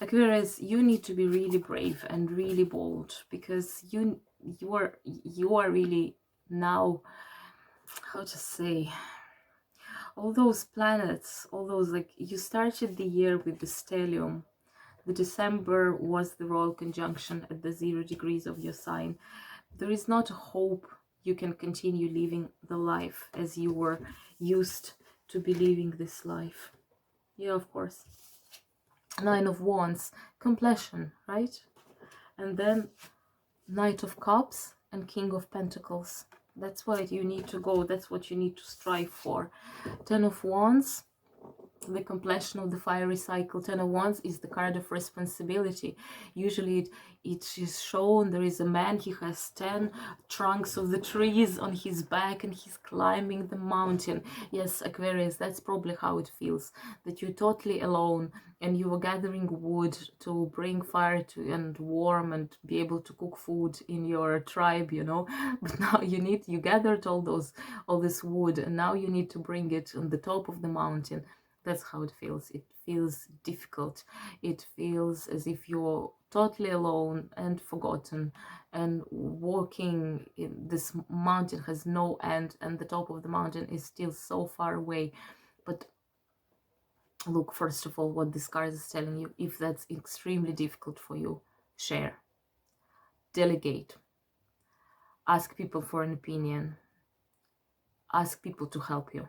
Aquarius, you need to be really brave and really bold, because you are really now, how to say, all those planets, all those, like, you started the year with the stellium. The December was the royal conjunction at the 0 degrees of your sign. There is not a hope you can continue living the life as you were used to be living this life. Yeah, of course. 9 of Wands, completion, right? And then Knight of Cups and King of Pentacles. That's where you need to go. That's what you need to strive for. 10 of Wands, the completion of the fiery cycle. 10 of Wands is the card of responsibility. Usually it is shown there is a man, he has 10 trunks of the trees on his back and he's climbing the mountain. Yes, Aquarius, that's probably how it feels, that you're totally alone and you are gathering wood to bring fire to and warm and be able to cook food in your tribe, you know. But now you gathered all this wood, and now you need to bring it on the top of the mountain. That's how it feels. It feels difficult. It feels as if you're totally alone and forgotten, and walking in this mountain has no end, and the top of the mountain is still so far away. But look, first of all, what this card is telling you. If that's extremely difficult for you, share, delegate, ask people for an opinion, ask people to help you.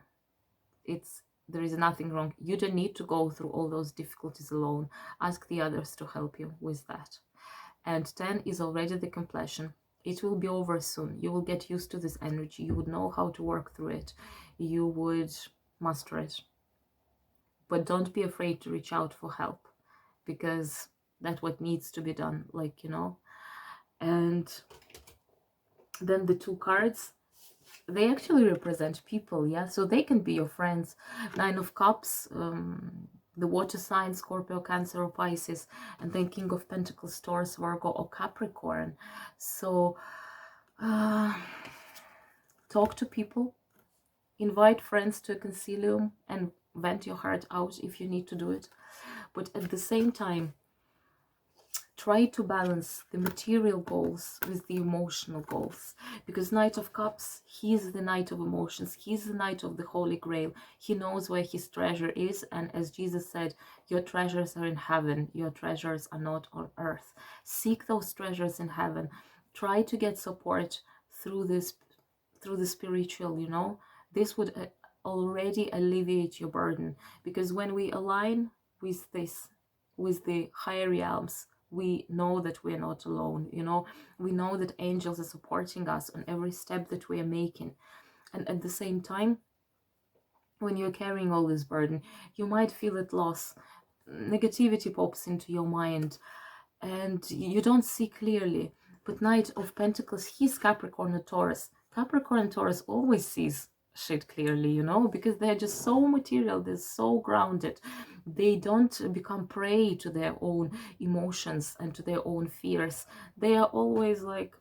There is nothing wrong. You don't need to go through all those difficulties alone. Ask the others to help you with that. And 10 is already the completion. It will be over soon. You will get used to this energy. You would know how to work through it. You would master it. But don't be afraid to reach out for help, because that's what needs to be done, like, you know. And then the 2 cards, they actually represent people, yeah, so they can be your friends. 9 of Cups, the water sign, Scorpio, Cancer, or Pisces, and then King of Pentacles, Taurus, Virgo, or Capricorn. So talk to people, invite friends to a concilium and vent your heart out if you need to do it. But at the same time, try to balance the material goals with the emotional goals, because Knight of Cups, he is the Knight of emotions. He's the Knight of the Holy Grail. He knows where his treasure is, and as Jesus said, your treasures are in heaven, your treasures are not on earth. Seek those treasures in heaven. Try to get support through the spiritual, you know. This would already alleviate your burden, because when we align with this, with the higher realms, we know that we are not alone, you know. We know that angels are supporting us on every step that we are making. And at the same time, when you're carrying all this burden, you might feel at loss. Negativity pops into your mind and you don't see clearly. But Knight of Pentacles, he's Capricorn and Taurus. Capricorn and Taurus always sees shit clearly, you know, because they're just so material, they're so grounded. They don't become prey to their own emotions and to their own fears. They are always like,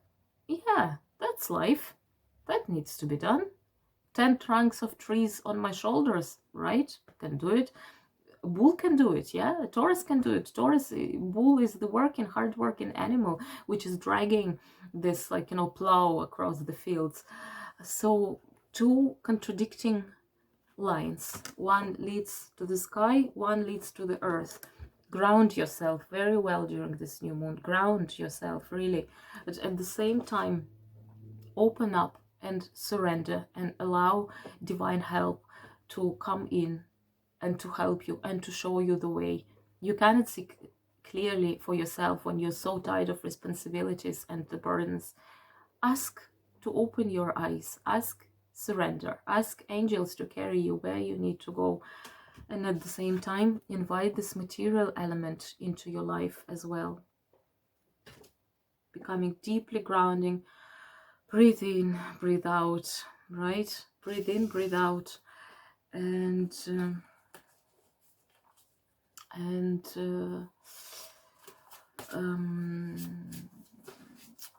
yeah, that's life. That needs to be done. 10 trunks of trees on my shoulders, right? Can do it. Bull can do it, yeah. Taurus can do it. Bull is the hard-working animal, which is dragging this, like, you know, plow across the fields. So 2 contradicting lines. One leads to the sky, one leads to the earth. Ground yourself very well during this new moon. Ground yourself, really. But at the same time, open up and surrender and allow divine help to come in and to help you and to show you the way. You cannot see clearly for yourself when you're so tired of responsibilities and the burdens. Ask to open your eyes. Ask surrender. Ask angels to carry you where you need to go. And at the same time, invite this material element into your life as well. Becoming deeply grounding. Breathe in, breathe out, right? Breathe in, breathe out. And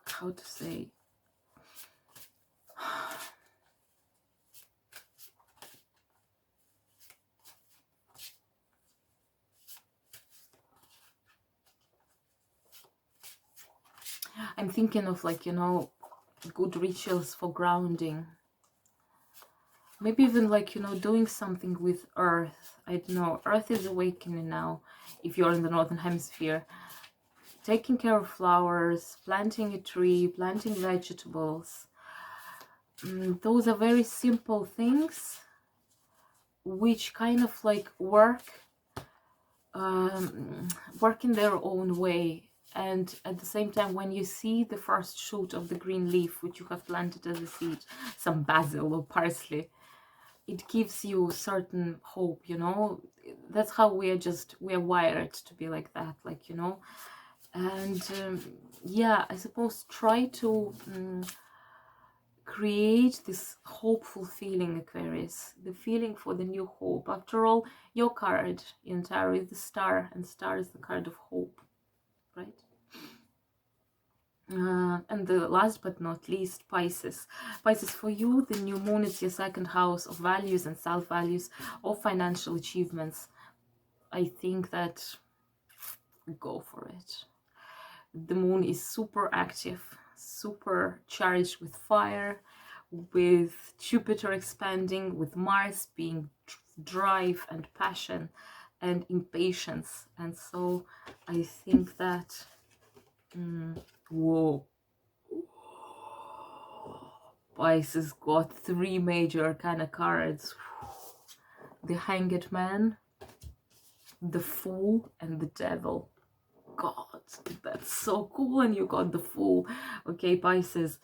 how to say, I'm thinking of, like, you know, good rituals for grounding. Maybe even, like, you know, doing something with earth. I don't know, earth is awakening now if you're in the northern hemisphere. Taking care of flowers, planting a tree, planting vegetables. Those are very simple things which kind of like work in their own way. And at the same time, when you see the first shoot of the green leaf which you have planted as a seed, some basil or parsley, it gives you certain hope, you know. That's how we are wired to be like that, like, you know. And yeah, I suppose try to create this hopeful feeling, Aquarius, the feeling for the new hope. After all, your card in tarot is the star, and star is the card of hope, right? And the last but not least, Pisces. Pisces, for you, the new moon is your second house of values and self-values, of financial achievements. I think that go for it. The moon is super active, super charged with fire, with Jupiter expanding, with Mars being drive and passion and impatience. And so I think that, whoa, Pisces got three major kind of cards: the Hanged Man, the Fool, and the Devil. God, that's so cool. And you got the Fool. Okay, Pisces,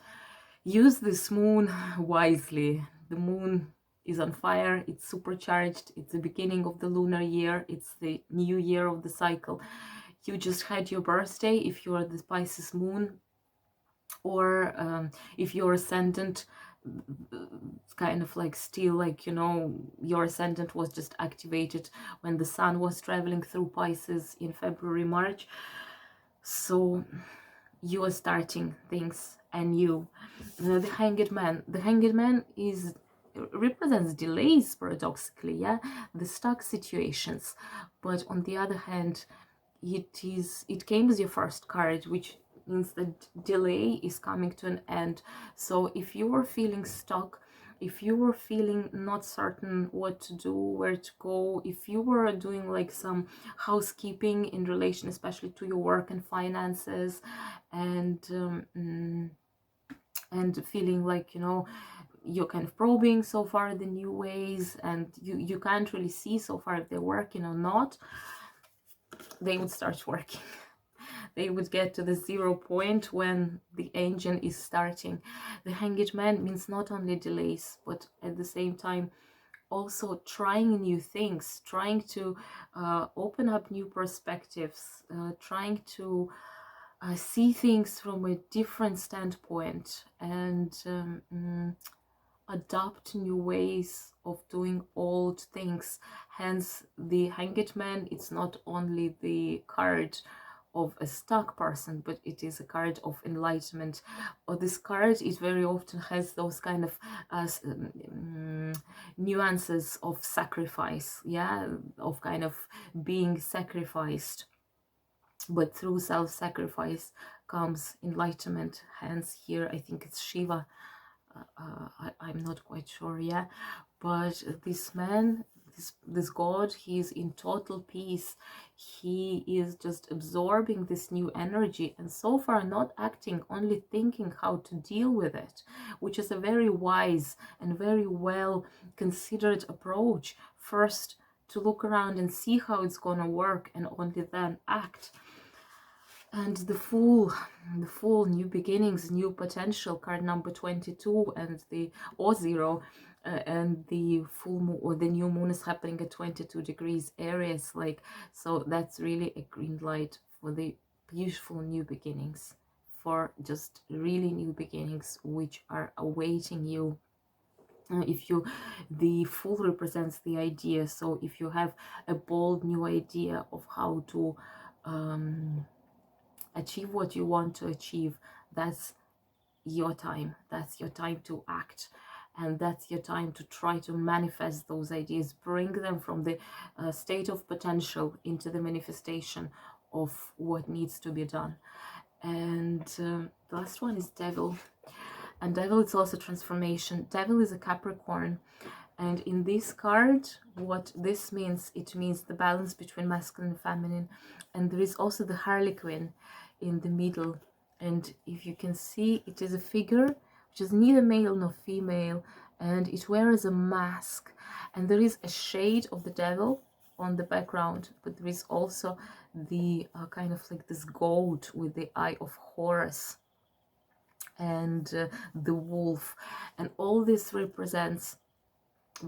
use this moon wisely. The moon is on fire, it's supercharged, it's the beginning of the lunar year, it's the new year of the cycle. You just had your birthday if you are the Pisces moon, or if your ascendant kind of like still, like, you know, your ascendant was just activated when the sun was traveling through Pisces in February, March. So you are starting things anew. The Hanged Man. The Hanged Man represents delays, paradoxically, yeah, the stuck situations. But on the other hand, it came as your first card, which means that delay is coming to an end. So if you were feeling stuck, if you were feeling not certain what to do, where to go, if you were doing like some housekeeping in relation especially to your work and finances, and feeling like, you know, you're kind of probing so far the new ways, and you can't really see so far if they're working or not, they would start working. They would get to the 0 point when the engine is starting. The Hanged Man means not only delays, but at the same time also trying new things, trying to open up new perspectives, trying to see things from a different standpoint, and adopt new ways of doing old things. Hence the Hanged Man, it's not only the card of a stuck person, but it is a card of enlightenment. Or this card, it very often has those kind of nuances of sacrifice, yeah, of kind of being sacrificed. But through self-sacrifice comes enlightenment. Hence here, I think it's Shiva. I'm not quite sure, yeah, but this man, this god, he is in total peace. He is just absorbing this new energy, and so far not acting, only thinking how to deal with it, which is a very wise and very well considered approach. First to look around and see how it's gonna work, and only then act. And the Fool, new beginnings, new potential, card number 22, and the or 0, and the full moon or the new moon is happening at 22 degrees Aries, like, so that's really a green light for the beautiful new beginnings, for just really new beginnings which are awaiting you. The Fool represents the idea, so if you have a bold new idea of how to achieve what you want to achieve, that's your time. That's your time to act, and that's your time to try to manifest those ideas, bring them from the state of potential into the manifestation of what needs to be done. And the last one is Devil. And Devil is also transformation. Devil is a Capricorn, and in this card, what this means, it means the balance between masculine and feminine. And there is also the Harlequin in the middle, and if you can see, it is a figure which is neither male nor female, and it wears a mask, and there is a shade of the devil on the background, but there is also the kind of like this goat with the eye of Horus, and the wolf, and all this represents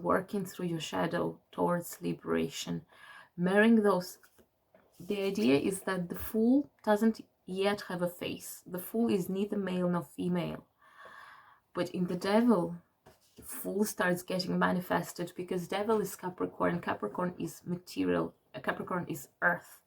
working through your shadow towards liberation, marrying those. The idea is that the Fool doesn't yet have a face. The Fool is neither male nor female. But in the Devil, Fool starts getting manifested, because Devil is Capricorn. Capricorn is material. Capricorn is earth.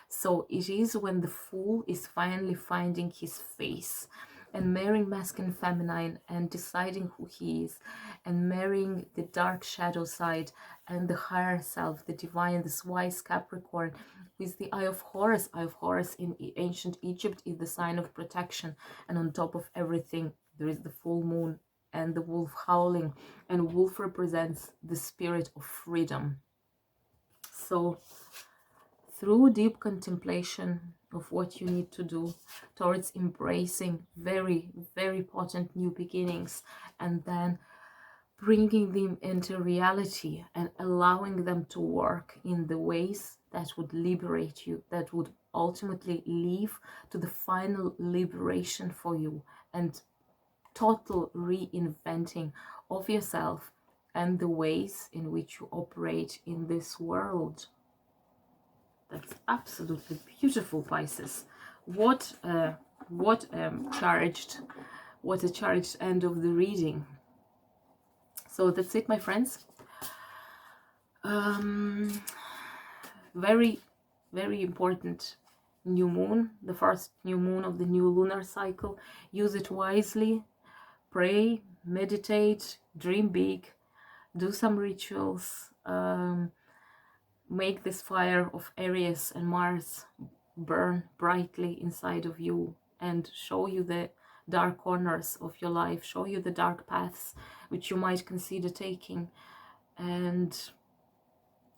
So it is when the Fool is finally finding his face, and marrying masculine, feminine, and deciding who he is, and marrying the dark shadow side and the higher self, the divine, this wise Capricorn with the Eye of Horus. Eye of Horus in ancient Egypt is the sign of protection, and on top of everything there is the full moon and the wolf howling, and wolf represents the spirit of freedom. So through deep contemplation of what you need to do towards embracing very, very potent new beginnings, and then bringing them into reality and allowing them to work in the ways that would liberate you, that would ultimately lead to the final liberation for you and total reinventing of yourself and the ways in which you operate in this world. That's absolutely beautiful, Pisces. What a charged end of the reading. So that's it, my friends. Very, very important new moon, the first new moon of the new lunar cycle. Use it wisely. Pray, meditate, dream big, do some rituals. Make this fire of Aries and Mars burn brightly inside of you and show you the dark corners of your life, show you the dark paths which you might consider taking, and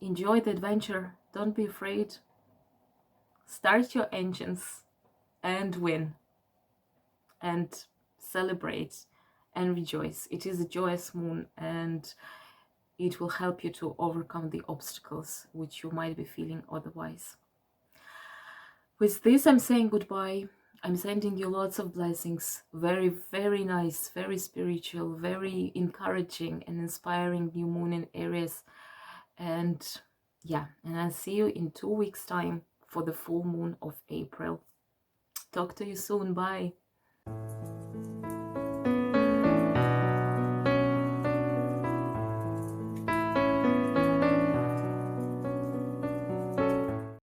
enjoy the adventure. Don't be afraid. Start your engines and win and celebrate and rejoice. It is a joyous moon, and it will help you to overcome the obstacles which you might be feeling otherwise. With this, I'm saying goodbye. I'm sending you lots of blessings. Very, very nice, very spiritual, very encouraging and inspiring new moon in Aries. And yeah, and I'll see you in 2 weeks' time for the full moon of April. Talk to you soon. Bye.